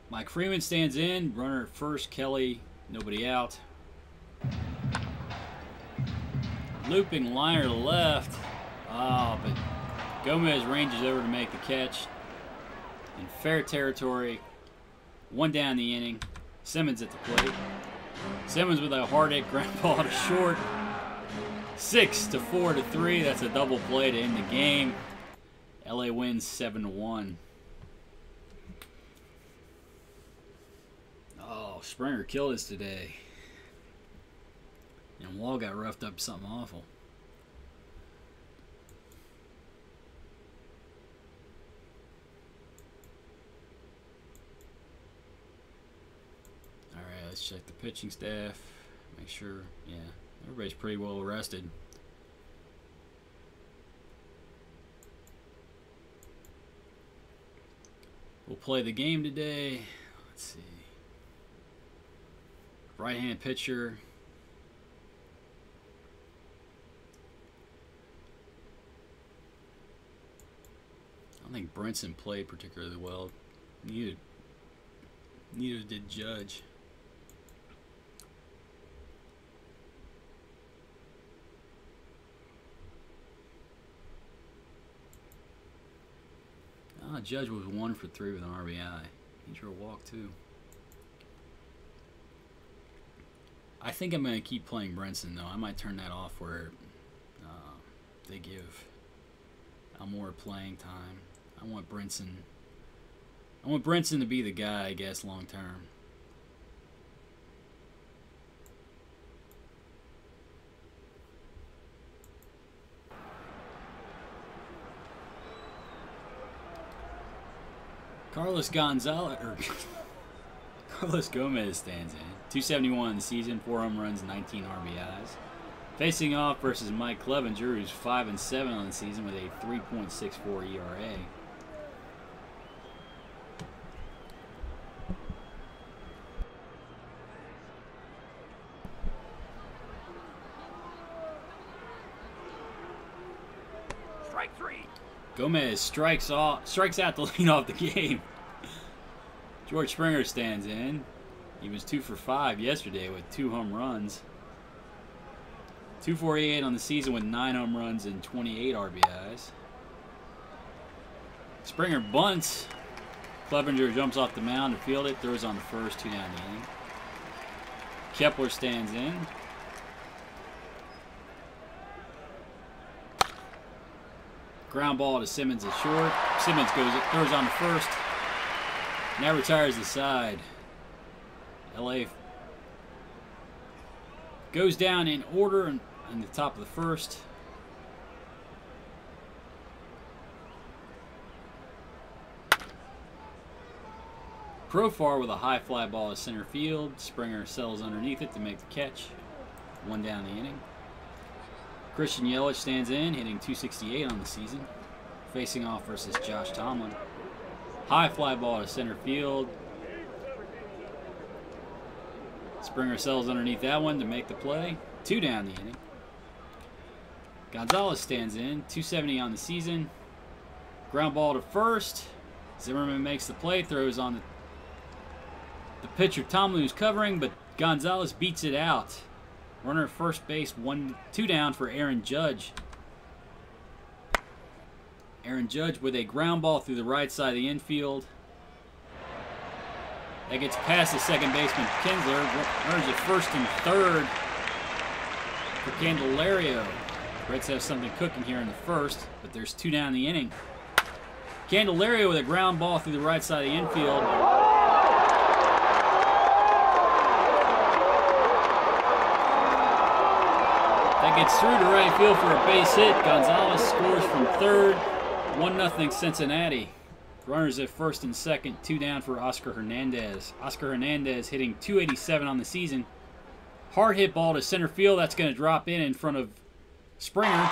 Mike Freeman stands in. Runner at first. Kelly. Nobody out. Looping liner to left. Oh, but Gomez ranges over to make the catch. In fair territory. 1 down the inning. Simmons at the plate. Simmons with a hard hit ground ball to short. 6-4-3. That's a double play to end the game. LA wins 7-1. Oh, Springer killed us today. And Wall got roughed up something awful. Alright, let's check the pitching staff. Make sure, yeah, everybody's pretty well rested. We'll play the game today. Let's see. Right-hand pitcher. I don't think Brinson played particularly well. Neither did Judge. Judge was 1 for 3 with an RBI. He drew a walk too. I think I'm going to keep playing Brinson though. I might turn that off where they give more playing time. I want Brinson to be the guy, I guess, long term. Carlos Gomez stands in. 271 in the season, 4 home runs, 19 RBIs. Facing off versus Mike Clevenger, who's 5-7 on the season with a 3.64 ERA. Strike 3. Gomez strikes out to lead off the game. George Springer stands in. He was 2 for 5 yesterday with 2 home runs. 248 on the season with 9 home runs and 28 RBIs. Springer bunts. Clevenger jumps off the mound to field it. Throws on the first, 2 down the inning. Kepler stands in. Ground ball to Simmons is short. Simmons throws on the first. Now retires the side. LA goes down in order in the top of the first. Profar with a high fly ball to center field. Springer settles underneath it to make the catch. 1 down the inning. Christian Yelich stands in, hitting .268 on the season. Facing off versus Josh Tomlin. High fly ball to center field. Springer settles underneath that one to make the play. 2 down the inning. Gonzalez stands in, .270 on the season. Ground ball to first. Zimmerman makes the play, throws on the pitcher Tomlin, who's covering, but Gonzalez beats it out. Runner at first base, 2 down for Aaron Judge. Aaron Judge with a ground ball through the right side of the infield. That gets past the second baseman Kinsler. Runners at first and third for Candelario. Reds have something cooking here in the first, but there's 2 down the inning. Candelario with a ground ball through the right side of the infield. That gets through to right field for a base hit. Gonzalez scores from third. 1-0 Cincinnati. Runners at first and second. 2 down for Oscar Hernandez. Oscar Hernandez hitting .287 on the season. Hard hit ball to center field. That's going to drop in front of Springer.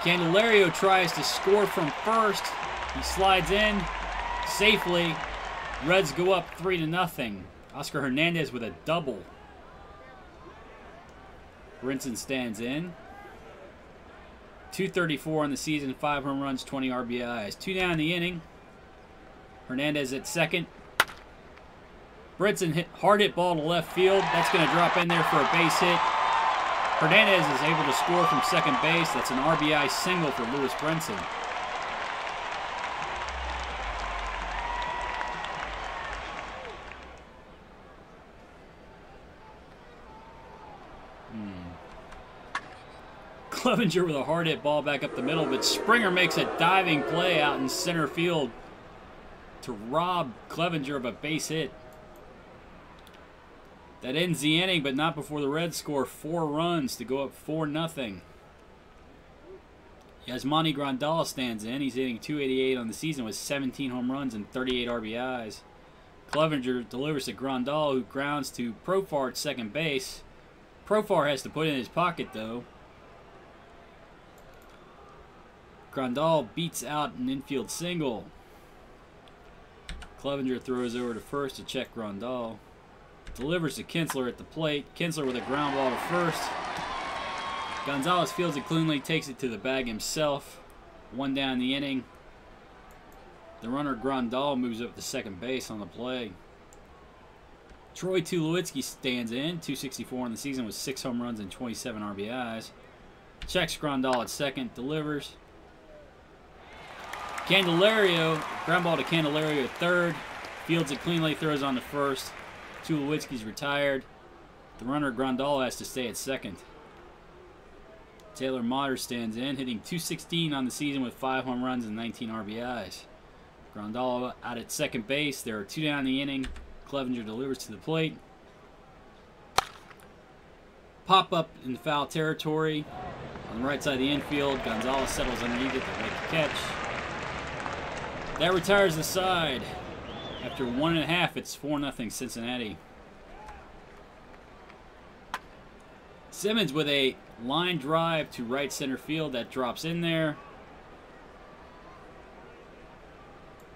Candelario tries to score from first. He slides in safely. Reds go up 3-0. Oscar Hernandez with a double. Brinson stands in. .234 on the season, 5 home runs, 20 RBIs. 2 down the inning. Hernandez at second. Brinson hard hit ball to left field. That's going to drop in there for a base hit. Hernandez is able to score from second base. That's an RBI single for Lewis Brinson. Clevenger with a hard hit ball back up the middle, but Springer makes a diving play out in center field to rob Clevenger of a base hit. That ends the inning, but not before the Reds score 4 runs to go up 4-0. Yasmani Grandal stands in. He's hitting .288 on the season with 17 home runs and 38 RBIs. Clevenger delivers to Grandal, who grounds to Profar at second base. Profar has to put it in his pocket, though. Grandal beats out an infield single. Clevenger throws over to first to check Grandal. Delivers to Kinsler at the plate. Kinsler with a ground ball to first. Gonzalez fields it cleanly, takes it to the bag himself. 1 down the inning. The runner Grandal moves up to second base on the play. Troy Tulowitzki stands in. .264 on the season with 6 home runs and 27 RBIs. Checks Grandal at second. Delivers. Candelario, ground ball to Candelario at third. Fields it cleanly, throws on to first. Tulowitzki's retired. The runner Grandal has to stay at second. Taylor Motter stands in, hitting .216 on the season with 5 home runs and 19 RBIs. Grandal out at second base. There are 2 down the inning. Clevenger delivers to the plate. Pop up in the foul territory. On the right side of the infield, Gonzalez settles underneath it to make the catch. That retires the side. After 1.5, it's 4-0 Cincinnati. Simmons with a line drive to right center field that drops in there.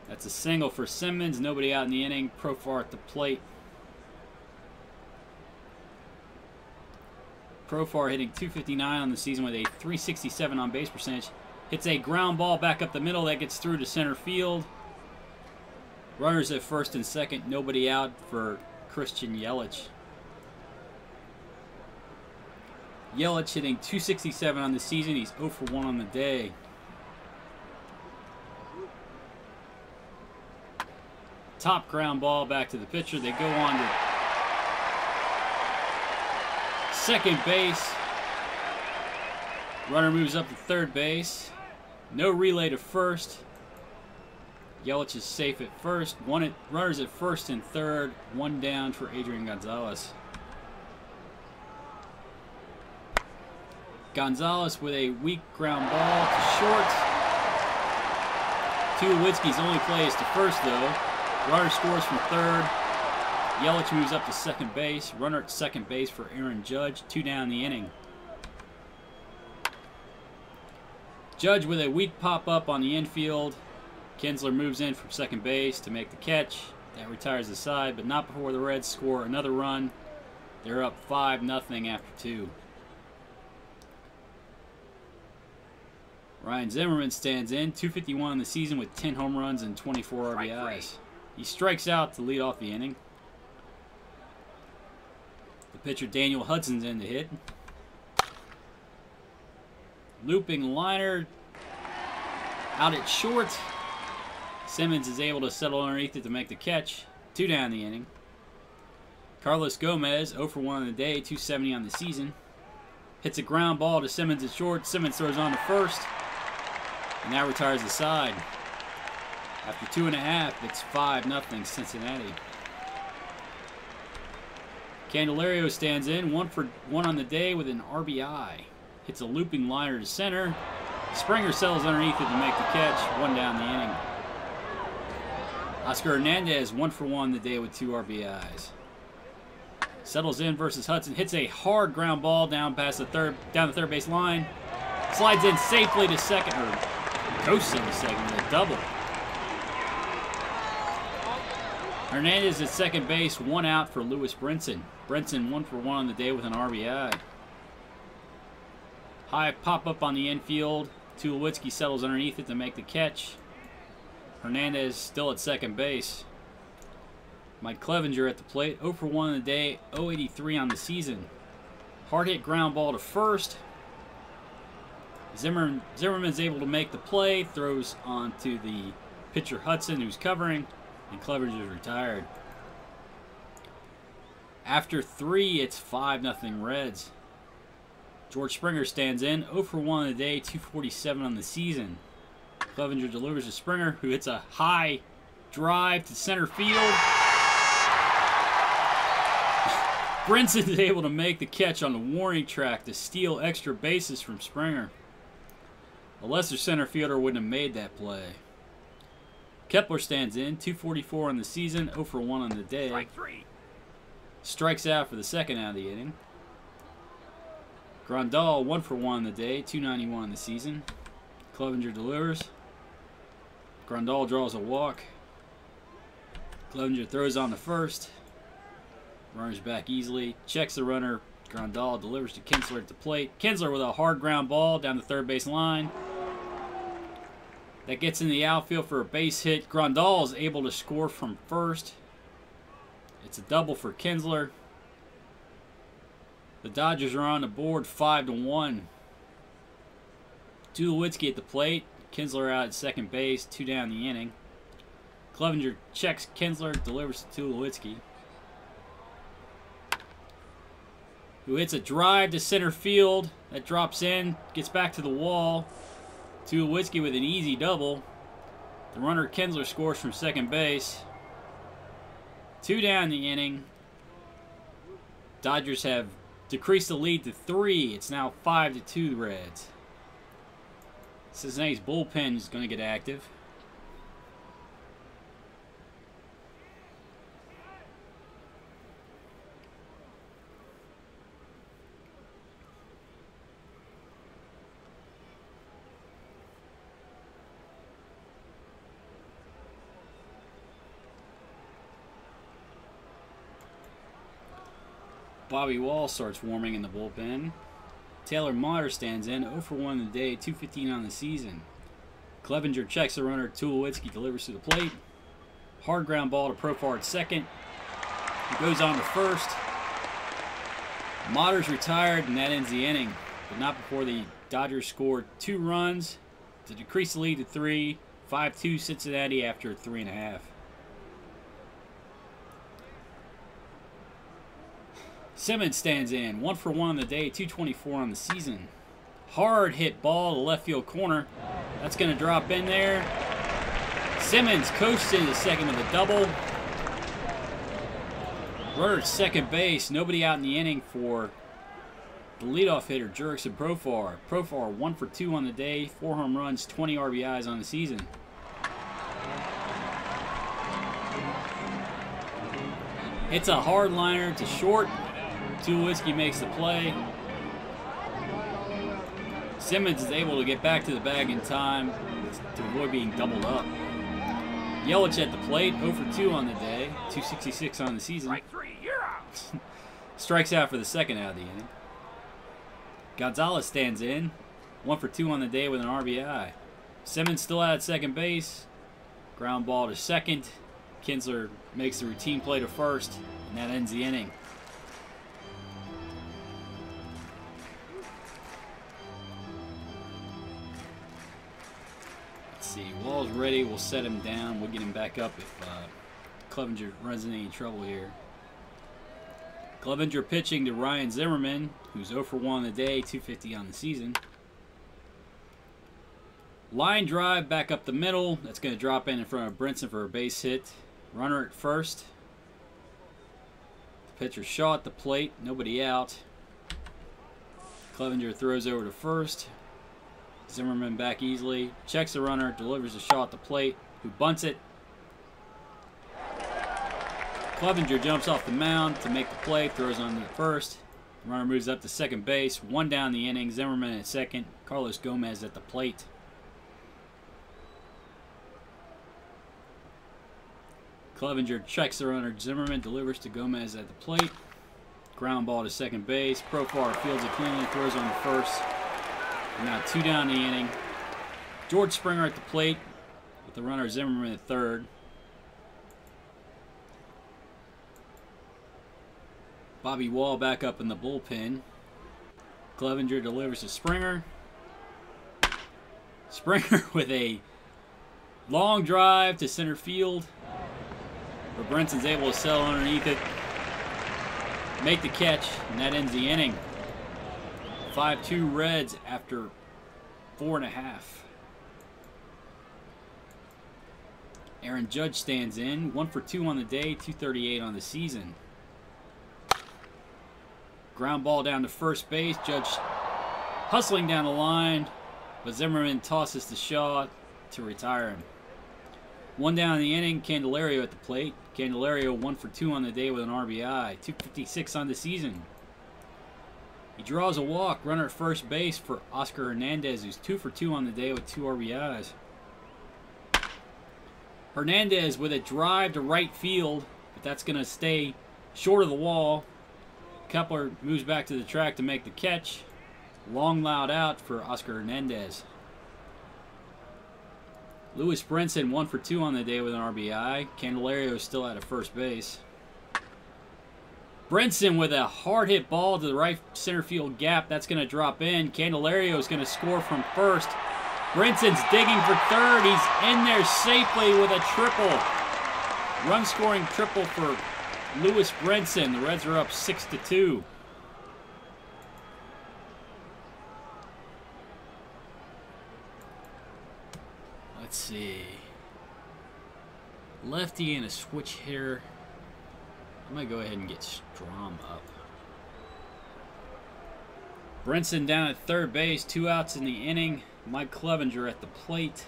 That's a single for Simmons. Nobody out in the inning. Profar at the plate. Profar hitting .259 on the season with a .367 on base percentage. Hits a ground ball back up the middle that gets through to center field. Runners at first and second. Nobody out for Christian Yelich. Yelich hitting .267 on the season. He's 0 for 1 on the day. Top ground ball back to the pitcher. They go on to second base. Runner moves up to third base. No relay to first. Yelich is safe at first. Runners at first and third. One down for Adrian Gonzalez. Gonzalez with a weak ground ball to short. Tulowitzki's only play is to first, though. Runner scores from third. Yelich moves up to second base. Runner at second base for Aaron Judge. 2 down the inning. Judge with a weak pop-up on the infield. Kinsler moves in from second base to make the catch. That retires the side, but not before the Reds score another run. They're up 5-0 after 2. Ryan Zimmerman stands in, .251 in the season with 10 home runs and 24 RBIs. He strikes out to lead off the inning. The pitcher Daniel Hudson's in to hit. Looping liner out at short. Simmons is able to settle underneath it to make the catch. 2 down the inning. Carlos Gomez, 0 for 1 on the day, .270 on the season. Hits a ground ball to Simmons at short. Simmons throws on to first. And that retires the side. After 2.5, it's 5-0 Cincinnati. Candelario stands in, 1 for 1 on the day with an RBI. Hits a looping liner to center. Springer settles underneath it to make the catch. 1 down the inning. Oscar Hernandez, 1 for 1 on the day with 2 RBIs. Settles in versus Hudson. Hits a hard ground ball down the third base line. Slides in safely to second, or coasts into second with a double. Hernandez at second base, 1 out for Lewis Brinson. Brinson 1 for 1 on the day with an RBI. High pop-up on the infield. Tulowitzki settles underneath it to make the catch. Hernandez still at second base. Mike Clevenger at the plate, 0 for 1 on the day, .083 on the season. Hard hit ground ball to first. Zimmerman's able to make the play, throws onto the pitcher Hudson, who's covering, and Clevenger's retired. After 3, it's 5-0 Reds. George Springer stands in, 0 for 1 on the day, .247 on the season. Clevenger delivers to Springer, who hits a high drive to center field. Brinson is able to make the catch on the warning track to steal extra bases from Springer. A lesser center fielder wouldn't have made that play. Kepler stands in, .244 on the season, 0 for 1 on the day. Strike 3. Strikes out for the second out of the inning. Grandal, 1 for 1 on the day, .291 on the season. Clevenger delivers. Grandal draws a walk. Clevenger throws on the first. Runners back easily. Checks the runner. Grandal delivers to Kinsler at the plate. Kinsler with a hard ground ball down the third base line. That gets in the outfield for a base hit. Grandal is able to score from first. It's a double for Kinsler. The Dodgers are on the board 5-1. Tulowitzki at the plate. Kinsler out at second base. 2 down the inning. Clevenger checks Kinsler, delivers to Tulowitzki, who hits a drive to center field. That drops in, gets back to the wall. Tulowitzki with an easy double. The runner Kinsler scores from second base. 2 down the inning. Dodgers have decreased the lead to 3. It's now 5-2 Reds. Cincinnati's bullpen is going to get active. Bobby Wall starts warming in the bullpen. Taylor Motter stands in, 0 for 1 in the day, .215 on the season. Clevenger checks the runner. Tulowitzki delivers to the plate. Hard ground ball to Profar at second. He goes on to first. Motters retired, and that ends the inning. But not before the Dodgers scored 2 runs to decrease the lead to 3. 5-2 Cincinnati after 3.5. Simmons stands in. 1 for 1 on the day, 224 on the season. Hard hit ball to left field corner. That's going to drop in there. Simmons coasts into second with a double. Runner at second base. Nobody out in the inning for the leadoff hitter, Jurickson Profar. Profar 1 for 2 on the day, 4 home runs, 20 RBIs on the season. It's a hard liner to short. Tulowitzki makes the play. Simmons is able to get back to the bag in time to avoid being doubled up. Yelich at the plate, 0 for 2 on the day, 266 on the season. Strike 3, you're out. Strikes out for the second out of the inning. Gonzalez stands in, 1 for 2 on the day with an RBI. Simmons still out at second base. Ground ball to second. Kinsler makes the routine play to first, and that ends the inning. Let's see, Wall's ready. We'll set him down. We'll get him back up if Clevenger runs into any trouble here. Clevenger pitching to Ryan Zimmerman, who's 0 for 1 on the day, 250 on the season. Line drive back up the middle. That's going to drop in front of Brinson for a base hit. Runner at first. The pitcher Shaw at the plate. Nobody out. Clevenger throws over to first. Zimmerman back easily. Checks the runner. Delivers a Shaw at the plate, who bunts it. Clevenger jumps off the mound to make the play. Throws on to first. The runner moves up to second base. 1 down the inning. Zimmerman at second. Carlos Gomez at the plate. Clevenger checks the runner. Zimmerman delivers to Gomez at the plate. Ground ball to second base. Profar fields it cleanly, throws on to first. And now 2 down the inning. George Springer at the plate with the runner Zimmerman at third. Bobby Wall back up in the bullpen. Clevenger delivers to Springer. Springer with a long drive to center field. But Brinson's able to settle underneath it, make the catch, and that ends the inning. 5-2 Reds after 4.5. Aaron Judge stands in, 1 for 2 on the day, 238 on the season. Ground ball down to first base. Judge hustling down the line, but Zimmerman tosses to Shaw to retire him. 1 down in the inning, Candelario at the plate. Candelario 1 for 2 on the day with an RBI, 256 on the season. He draws a walk, runner at first base for Oscar Hernandez, who's 2 for 2 on the day with 2 RBIs. Hernandez with a drive to right field, but that's going to stay short of the wall. Kepler moves back to the track to make the catch. Long loud out for Oscar Hernandez. Lewis Brinson 1 for 2 on the day with an RBI. Candelario still out at first base. Brinson with a hard hit ball to the right center field gap. That's going to drop in. Candelario is going to score from first. Brinson's digging for third. He's in there safely with a triple. Run scoring triple for Lewis Brinson. The Reds are up 6-2. Let's see. Lefty and a switch hitter. I'm going to go ahead and get Strom up. Brinson down at third base. 2 outs in the inning. Mike Clevenger at the plate.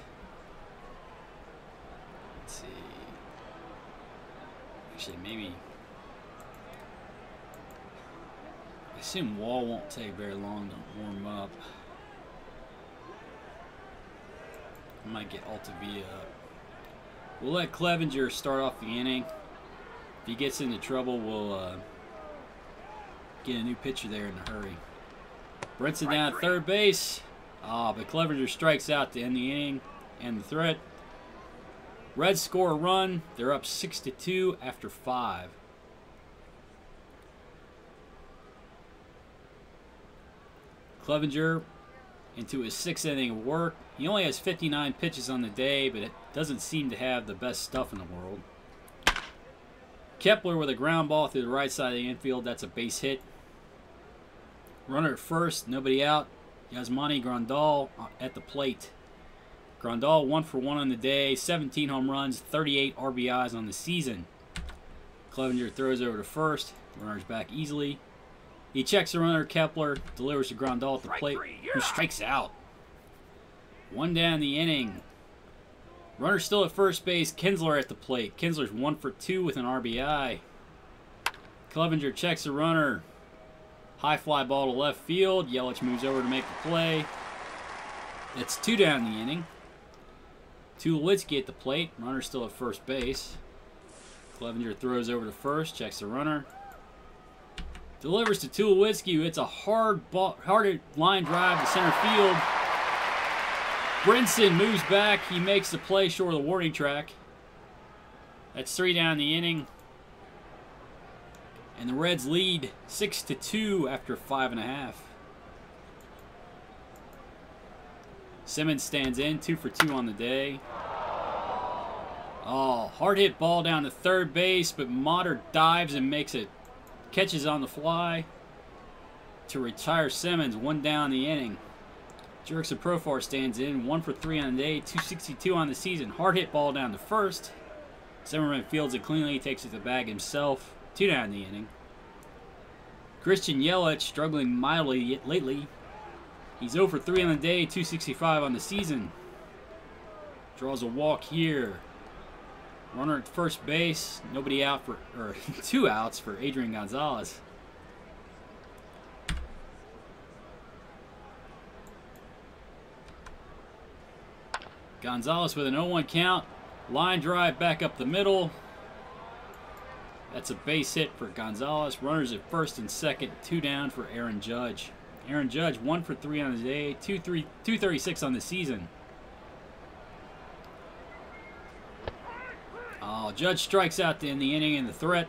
Let's see. Actually, maybe. I assume Wall won't take very long to warm up. I might get Altavia up. We'll let Clevenger start off the inning. If he gets into trouble, we'll get a new pitcher there in a hurry. Brinson down at third base. But Clevenger strikes out to end the inning and the threat. Reds score a run. They're up 6-2 after 5. Clevenger into his 6th inning of work. He only has 59 pitches on the day, but it doesn't seem to have the best stuff in the world. Kepler with a ground ball through the right side of the infield. That's a base hit. Runner at first, nobody out. Yasmani Grandal at the plate. Grandal 1 for 1 on the day, 17 home runs, 38 RBIs on the season. Clevenger throws over to first. Runner's back easily. He checks the runner. Kepler delivers to Grandal at the plate, who strikes out. 1 down the inning. Runner still at first base. Kinsler at the plate. Kinsler's 1 for 2 with an RBI. Clevenger checks the runner. High fly ball to left field. Yelich moves over to make the play. It's 2 down the inning. Tulowitzki at the plate. Runner still at first base. Clevenger throws over to first. Checks the runner. Delivers to Tulowitzki, who hits a hard line drive to center field. Brinson moves back. He makes the play short of the warning track. That's 3 down the inning. And the Reds lead 6-2 after 5.5. Simmons stands in, 2 for 2 on the day. Oh, hard hit ball down to third base, but Motter dives and makes it, catches on the fly to retire Simmons. 1 down the inning. Jurickson Profar stands in, 1 for 3 on the day, 262 on the season. Hard hit ball down to first. Zimmerman fields it cleanly, takes it to the bag himself. 2 down the inning. Christian Yelich struggling mildly lately. He's 0 for 3 on the day, 265 on the season. Draws a walk here. Runner at first base, nobody out for, or 2 outs for Adrian Gonzalez. Gonzalez with an 0-1 count. Line drive back up the middle. That's a base hit for Gonzalez. Runners at first and second, 2 down for Aaron Judge. Aaron Judge 1 for 3 on the day, 236 on the season. Oh, Judge strikes out to end the inning in the threat.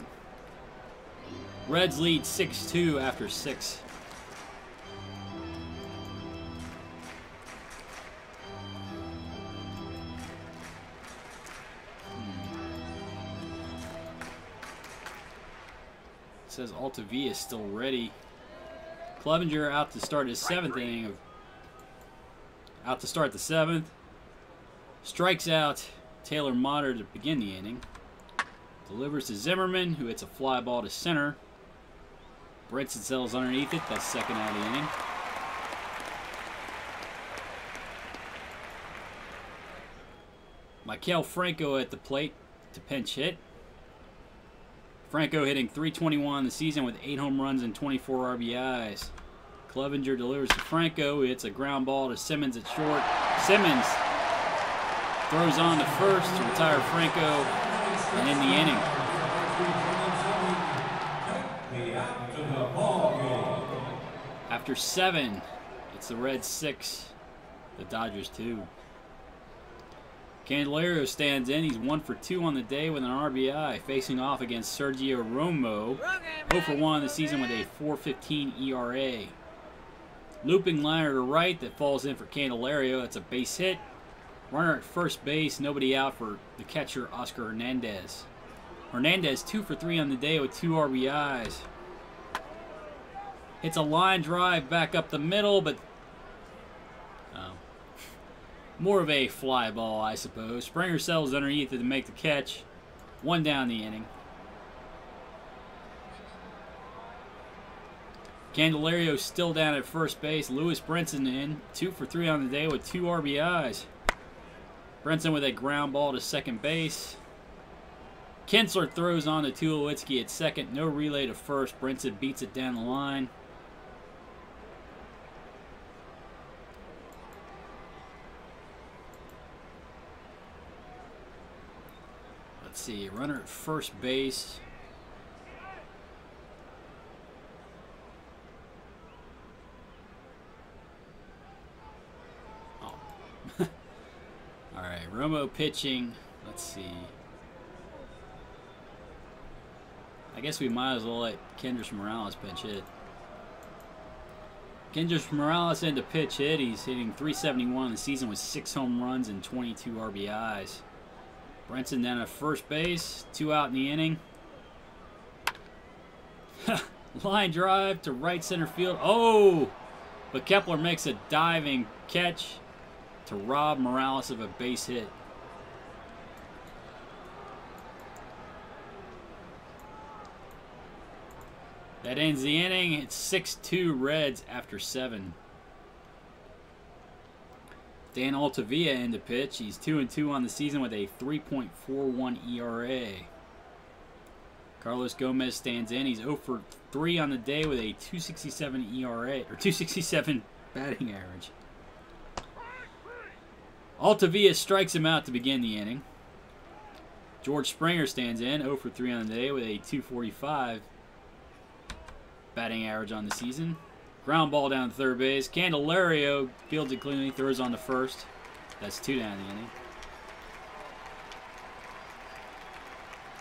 Reds lead 6-2 after 6. It says Altavia is still ready. Clevenger out to start his 7th inning. Out to start the 7th. Strikes out Taylor Motter to begin the inning. Delivers to Zimmerman, who hits a fly ball to center. Brinson settles underneath it. That's 2nd out of the inning. Maikel Franco at the plate to pinch hit. Franco hitting .321 in the season with 8 home runs and 24 RBIs. Clevenger delivers to Franco, who hits a ground ball to Simmons at short. Simmons throws on to first to retire Franco and end the inning. After 7, it's the Reds 6, the Dodgers 2. Candelario stands in. He's 1 for 2 on the day with an RBI, facing off against Sergio Romo, 0 for 1 on the season with a .415 ERA. Looping liner to right that falls in for Candelario. That's a base hit. Runner at first base, nobody out for the catcher Oscar Hernandez. Hernandez 2 for 3 on the day with 2 RBIs. Hits a line drive back up the middle, but more of a fly ball, I suppose. Springer settles underneath it to make the catch. 1 down the inning. Candelario still down at first base. Lewis Brinson in. 2 for 3 on the day with 2 RBIs. Brinson with a ground ball to second base. Kinsler throws on to Tulowitzki at second. No relay to first. Brinson beats it down the line. Let's see, runner at first base. Oh. All right, Romo pitching. Let's see. I guess we might as well let Kendrys Morales pinch hit. Kendrys Morales into pitch hit. He's hitting .371 in the season with 6 home runs and 22 RBIs. Brenton down at first base. 2 out in the inning. Line drive to right center field. Oh! But Kepler makes a diving catch to rob Morales of a base hit. That ends the inning. It's 6-2 Reds after 7. Dan Altavilla into pitch. He's 2-2 on the season with a 3.41 ERA. Carlos Gomez stands in. He's 0 for 3 on the day with a 2.67 ERA, or 2.67 batting average. Altavilla strikes him out to begin the inning. George Springer stands in, 0 for 3 on the day with a 2.45 batting average on the season. Ground ball down to third base. Candelario fields it cleanly, throws on to first. That's 2 down the inning.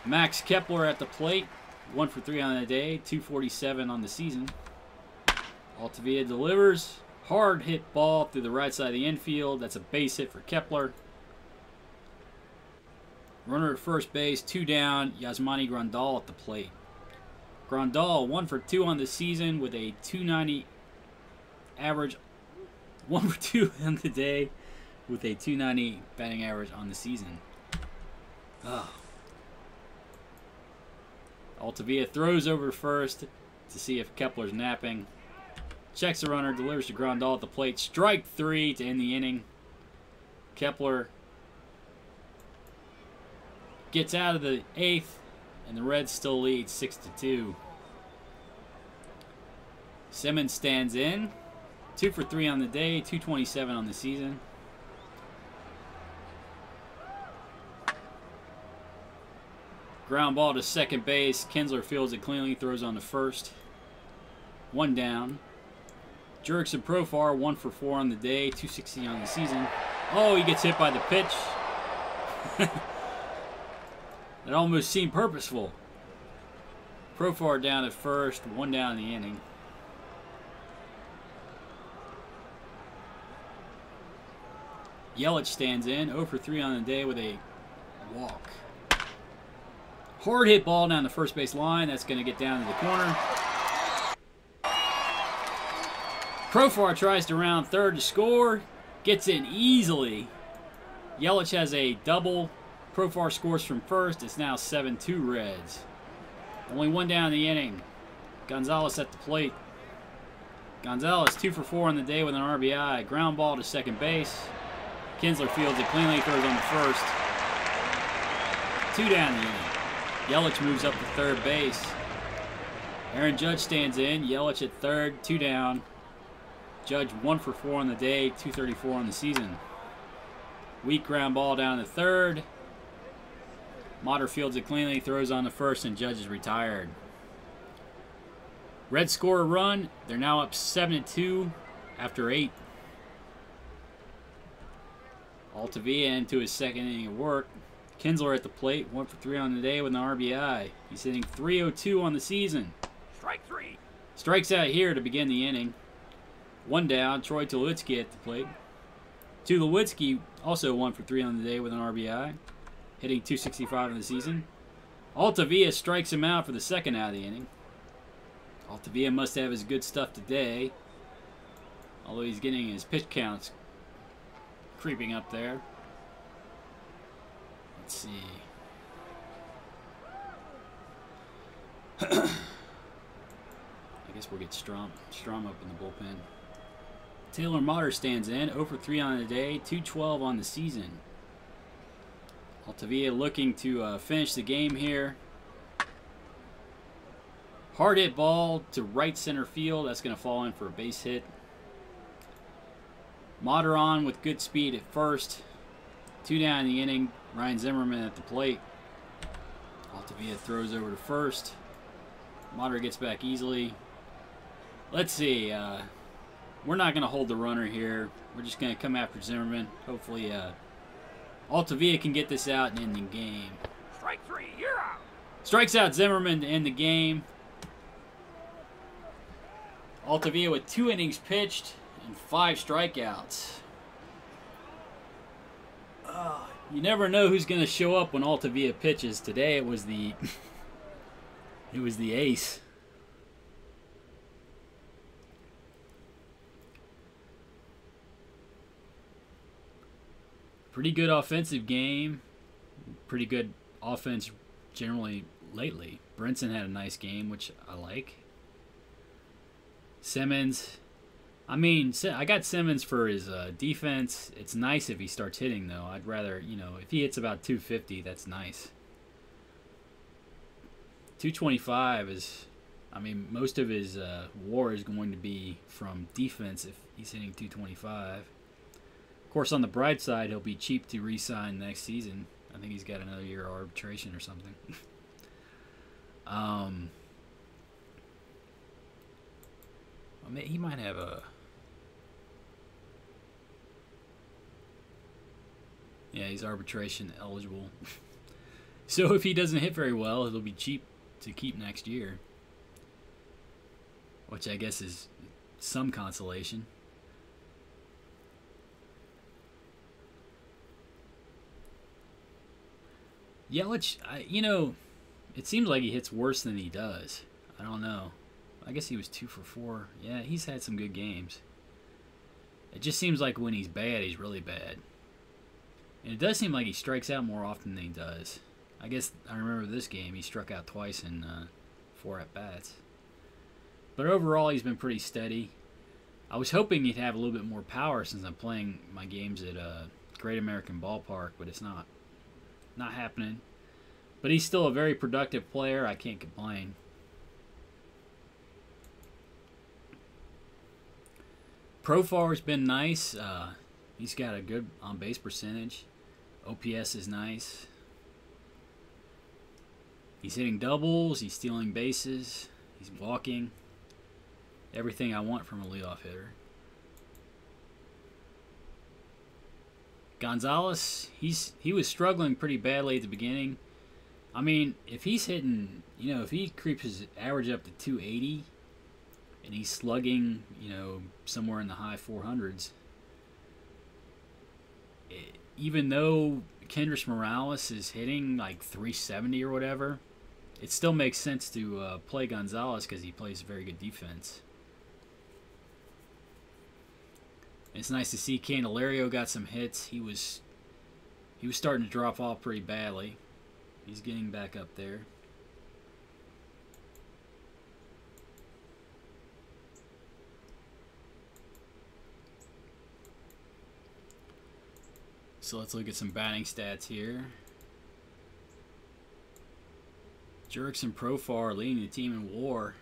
Max Kepler at the plate, 1 for 3 on the day, 2.47 on the season. Altavilla delivers. Hard hit ball through the right side of the infield. That's a base hit for Kepler. Runner at first base, 2 down. Yasmani Grandal at the plate. Grandal 1 for 2 on the season with a 2.90 average. 1 for 2 on the day with a 2.90 batting average on the season. Oh. Altavilla throws over first to see if Kepler's napping. Checks the runner, delivers to Grandal at the plate. Strike 3 to end the inning. Kepler gets out of the 8th, and the Reds still lead 6-2. Simmons stands in. 2 for 3 on the day, 2.27 on the season. Ground ball to second base. Kinsler fields it cleanly, throws on to first. 1 down. Jurickson Profar, 1 for 4 on the day, 2.60 on the season. Oh, he gets hit by the pitch. It almost seemed purposeful. Profar down at first, 1 down in the inning. Yelich stands in, 0 for 3 on the day with a walk. Hard hit ball down the first base line. That's going to get down to the corner. Profar tries to round third to score. Gets in easily. Yelich has a double. Profar scores from first. It's now 7-2 Reds. Only 1 down in the inning. Gonzalez at the plate. Gonzalez 2 for 4 on the day with an RBI. Ground ball to second base. Kinsler fields it cleanly, throws on the first. 2 down in the inning. Yelich moves up to third base. Aaron Judge stands in. Yelich at third, 2 down. Judge 1 for 4 on the day, 2.34 on the season. Weak ground ball down to third. Motter fields it cleanly, throws on the first, and Judge is retired. Reds score a run. They're now up 7-2 after 8. Altavilla into his second inning of work. Kinsler at the plate, 1 for 3 on the day with an RBI. He's hitting .302 on the season. Strike 3. Strikes out here to begin the inning. 1 down, Troy Tulowitzki at the plate. Tulowitzki also 1 for 3 on the day with an RBI. Hitting .265 in the season. Altavilla strikes him out for the second out of the inning. Altavilla must have his good stuff today. Although he's getting his pitch counts creeping up there. Let's see. I guess we'll get Strom up in the bullpen. Taylor Motter stands in, 0 for 3 on the day, 2.12 on the season. Altavilla looking to finish the game here. Hard hit ball to right center field. That's going to fall in for a base hit. Motter on with good speed at first. 2 down in the inning. Ryan Zimmerman at the plate. Altavilla throws over to first. Motter gets back easily. Let's see. We're not going to hold the runner here. We're just going to come after Zimmerman. Hopefully Altavia can get this out and end the game. Strike 3, you're out. Strikes out Zimmerman to end the game. Altavia with 2 innings pitched and 5 strikeouts. You never know who's going to show up when Altavia pitches. Today it was the it was the ace. Pretty good offensive game. Pretty good offense generally lately. Brinson had a nice game, which I like. Simmons, I mean, I got Simmons for his defense. It's nice if he starts hitting, though. I'd rather, you know, if he hits about 250, that's nice. 225 is, I mean, most of his WAR is going to be from defense if he's hitting 225. Of course, on the bright side, he'll be cheap to re-sign next season. I think he's got another year of arbitration or something. I mean, he might have a... Yeah, he's arbitration eligible. So if he doesn't hit very well, it'll be cheap to keep next year. Which I guess is some consolation. Yelich, you know, it seems like he hits worse than he does. I don't know. I guess he was 2 for 4. Yeah, he's had some good games. It just seems like when he's bad, he's really bad. And it does seem like he strikes out more often than he does. I guess I remember this game, he struck out twice in 4 at-bats. But overall, he's been pretty steady. I was hoping he'd have a little bit more power since I'm playing my games at Great American Ballpark, but it's not happening. But he's still a very productive player. I can't complain. Profar's been nice. He's got a good on-base percentage. OPS is nice. He's hitting doubles. He's stealing bases. He's walking. Everything I want from a leadoff hitter. Gonzalez, he was struggling pretty badly at the beginning. I mean, if he's hitting, you know, if he creeps his average up to 280 and he's slugging, you know, somewhere in the high 400s, even though Kendrys Morales is hitting like 370 or whatever, it still makes sense to play Gonzalez because he plays very good defense. It's nice to see Candelario got some hits. He was starting to drop off pretty badly. He's getting back up there. So let's look at some batting stats here. Jurickson Profar leading the team in WAR.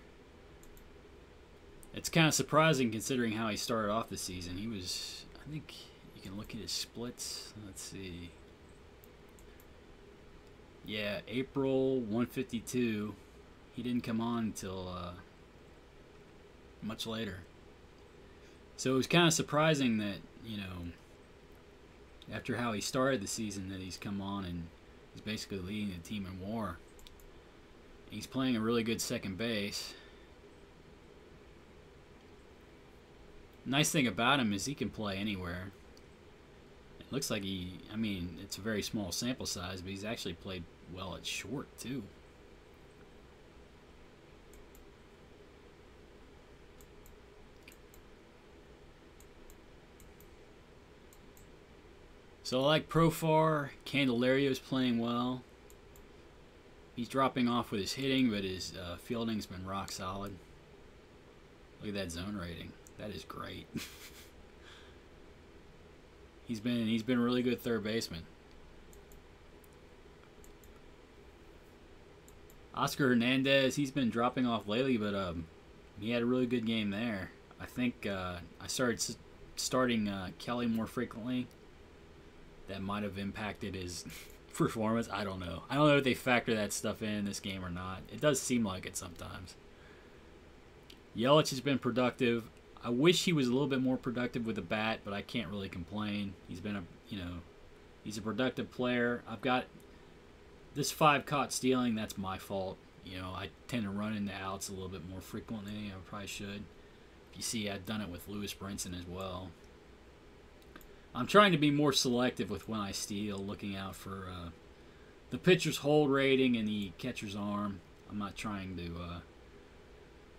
It's kind of surprising considering how he started off the season. He was, I think you can look at his splits. Let's see. Yeah, April 152. He didn't come on until much later. So it was kind of surprising that, you know, after how he started the season, that he's come on and he's basically leading the team in WAR. He's playing a really good second base. Nice thing about him is he can play anywhere. It looks like I mean, it's a very small sample size, but he's actually played well at short, too. So I like Profar. Candelario's playing well. He's dropping off with his hitting, but his fielding's been rock solid. Look at that zone rating. That is great. He's been a really good third baseman. Oscar Hernandez, he's been dropping off lately, but he had a really good game there. I think I started starting Kelly more frequently. That might have impacted his performance. I don't know. I don't know if they factor that stuff in this game or not. It does seem like it sometimes. Yelich has been productive. I wish he was a little bit more productive with the bat, but I can't really complain. He's been He's a productive player. I've got this 5 caught stealing. That's my fault. You know, I tend to run into outs a little bit more frequently. I probably should. If you see, I've done it with Lewis Brinson as well. I'm trying to be more selective with when I steal, looking out for the pitcher's hold rating and the catcher's arm. I'm not trying to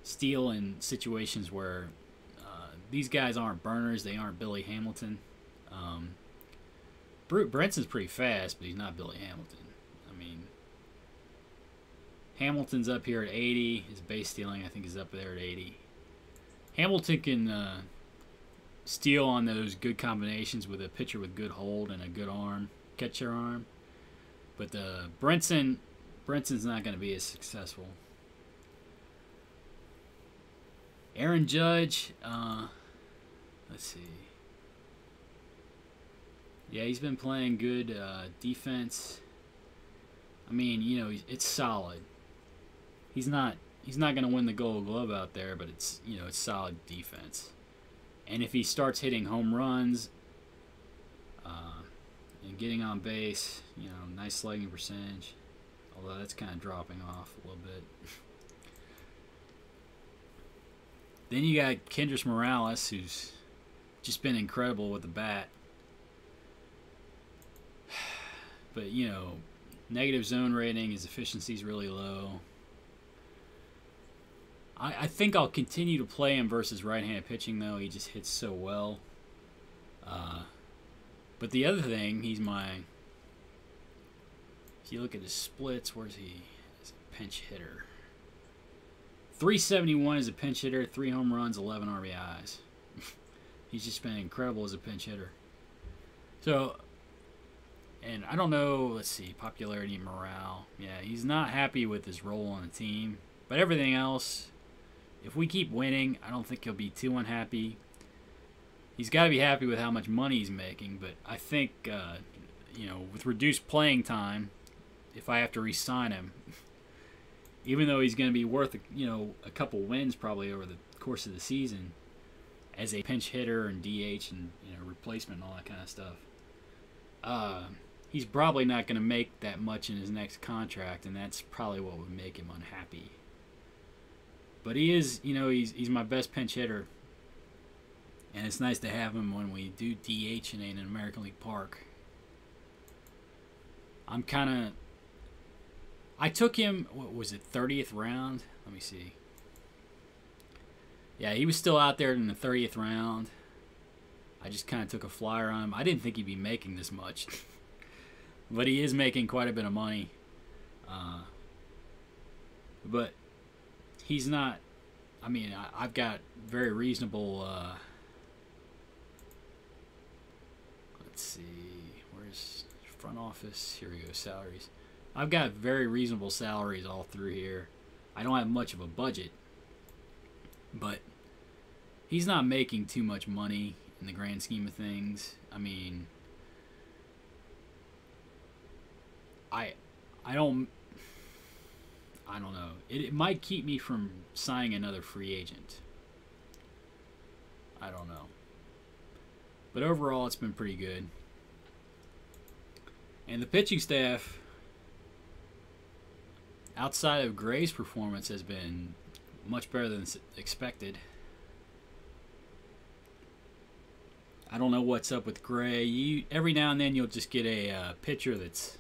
steal in situations where these guys aren't burners. They aren't Billy Hamilton. Brinson's pretty fast, but he's not Billy Hamilton. I mean, Hamilton's up here at 80. His base stealing, I think, is up there at 80. Hamilton can steal on those good combinations with a pitcher with good hold and a good arm, catcher arm. But Brinson's not going to be as successful. Aaron Judge, let's see. Yeah, he's been playing good defense. I mean, you know, it's solid. He's not going to win the Gold Glove out there, but it's, you know, it's solid defense. And if he starts hitting home runs and getting on base, you know, nice slugging percentage. Although that's kind of dropping off a little bit. Then you got Kendrys Morales, who's just been incredible with the bat. But, you know, negative zone rating, his efficiency's really low. I think I'll continue to play him versus right-handed pitching, though. He just hits so well. But the other thing, he's my... If you look at his splits, where's he? He's a pinch hitter. 371 as a pinch hitter, 3 home runs, 11 RBIs. He's just been incredible as a pinch hitter. So, and I don't know, let's see, popularity, morale. Yeah, he's not happy with his role on the team. But everything else, if we keep winning, I don't think he'll be too unhappy. He's got to be happy with how much money he's making, but I think, you know, with reduced playing time, if I have to re-sign him, even though he's going to be worth, you know, a couple wins probably over the course of the season as a pinch hitter and DH and, you know, replacement and all that kind of stuff, he's probably not going to make that much in his next contract, and that's probably what would make him unhappy. But he is, you know, he's my best pinch hitter. And it's nice to have him when we do DH in an American League Park. I took him, what was it, 30th round? Let me see. Yeah, he was still out there in the 30th round. I just kind of took a flyer on him. I didn't think he'd be making this much. But he is making quite a bit of money. But he's not, I mean, I've got very reasonable... let's see, where's front office? Here we go, salaries. I've got very reasonable salaries all through here. I don't have much of a budget, but he's not making too much money in the grand scheme of things. I mean, I don't know. It might keep me from signing another free agent. I don't know. But overall, it's been pretty good. And the pitching staff, outside of Gray's performance, has been much better than expected. I don't know what's up with Gray. Every now and then you'll just get a pitcher that's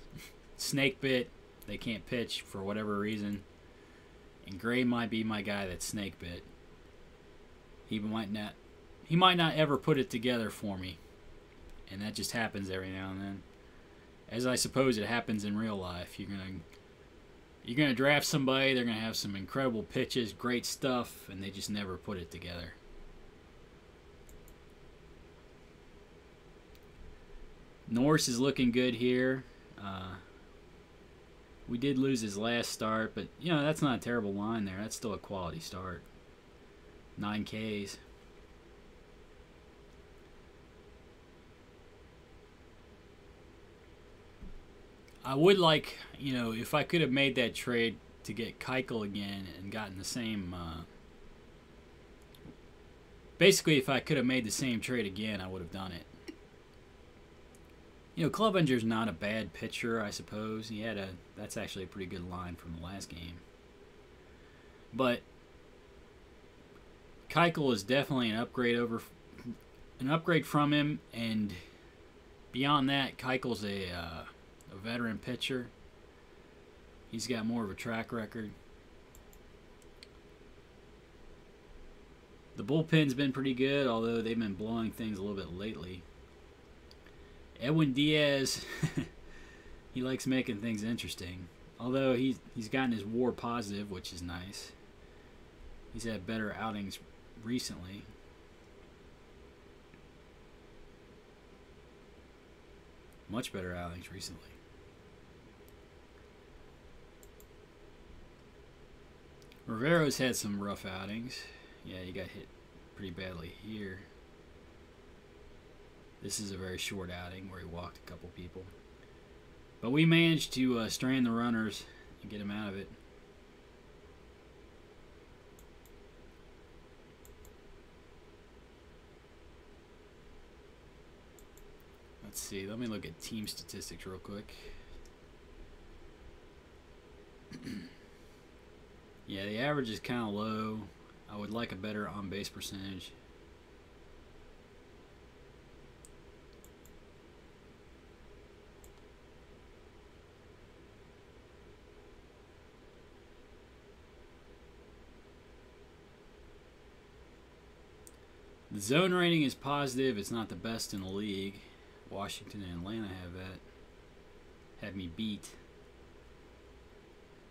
snake bit. They can't pitch for whatever reason. And Gray might be my guy that's snake bit. He might not ever put it together for me. And that just happens every now and then. As I suppose it happens in real life. You're gonna draft somebody, they're gonna have some incredible pitches, great stuff, and they just never put it together. Norris is looking good here. We did lose his last start, but you know, that's not a terrible line there. That's still a quality start. 9 Ks. I would like, you know, if I could have made that trade to get Keuchel again and gotten the same... basically, if I could have made the same trade again, I would have done it. You know, Clevenger's not a bad pitcher, I suppose. That's actually a pretty good line from the last game. But Keuchel is definitely an upgrade from him, and beyond that, Keuchel's a veteran pitcher. He's got more of a track record. The bullpen's been pretty good, although they've been blowing things a little bit lately. Edwin Diaz, he likes making things interesting. Although he's gotten his WAR positive, which is nice. He's had better outings recently. Much better outings recently. Rivero's had some rough outings. Yeah, he got hit pretty badly here. This is a very short outing where he walked a couple people. But we managed to strand the runners and get him out of it. Let's see. Let me look at team statistics real quick. Yeah, the average is kind of low. I would like a better on-base percentage. The zone rating is positive. It's not the best in the league. Washington and Atlanta have me beat.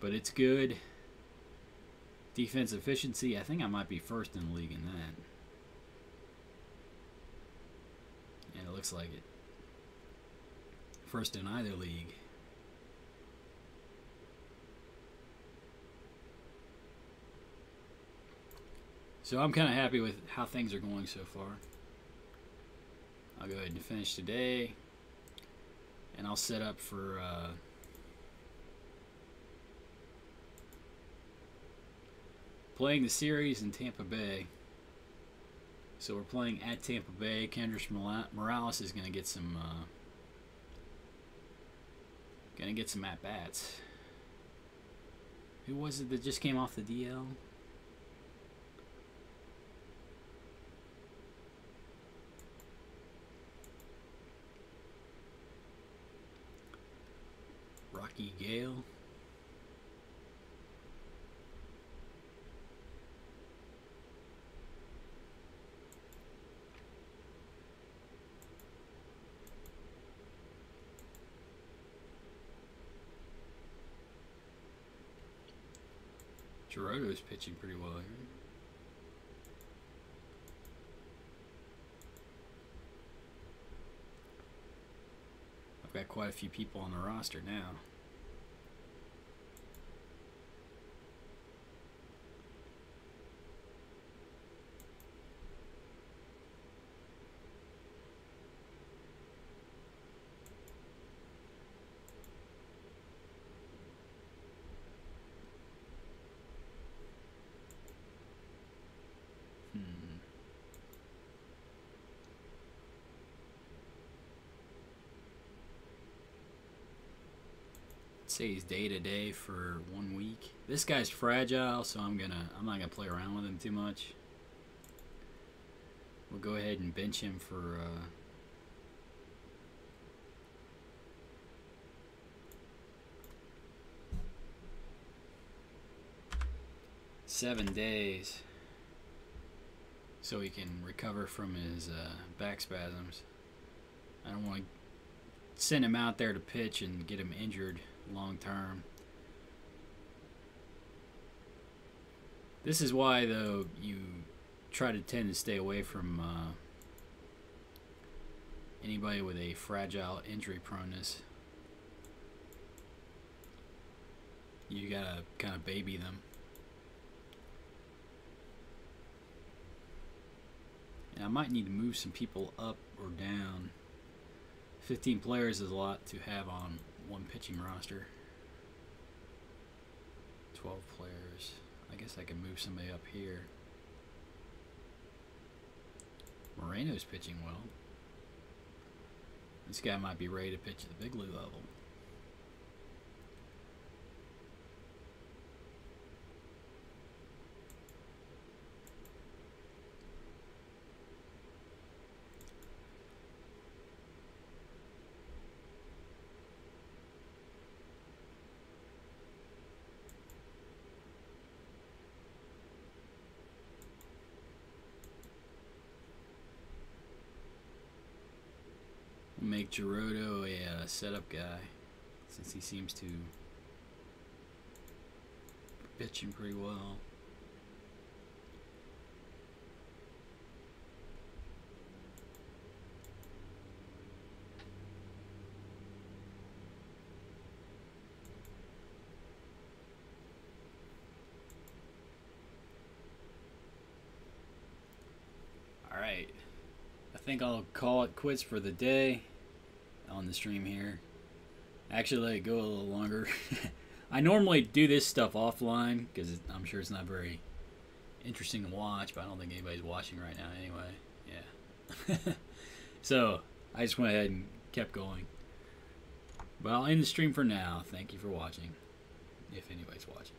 But it's good. Defense efficiency, I think I might be first in the league in that. And it looks like it. First in either league. So I'm kind of happy with how things are going so far. I'll go ahead and finish today. And I'll set up for playing the series in Tampa Bay. So we're playing at Tampa Bay. Kendrys Morales is going to get some at bats. Who was it that just came off the DL? Rocky Gale. Gerardo's pitching pretty well here. I've got quite a few people on the roster now. Say he's day to day for 1 week. This guy's fragile, so I'm not gonna play around with him too much. We'll go ahead and bench him for 7 days, so he can recover from his back spasms. I don't want to send him out there to pitch and get him injured long term. This is why, though, you try to tend to stay away from anybody with a fragile injury proneness. You gotta kind of baby them. And I might need to move some people up or down. 15 players is a lot to have on one pitching roster. 12 players. I guess I can move somebody up here. Moreno's pitching well. This guy might be ready to pitch at the big league level. Make Girodo a setup guy, since he seems to be pitching pretty well. All right, I think I'll call it quits for the day on the stream here. Actually, let it go a little longer. I normally do this stuff offline because I'm sure it's not very interesting to watch, but I don't think anybody's watching right now anyway. Yeah. So I just went ahead and kept going. But I'll end the stream for now. Thank you for watching, if anybody's watching.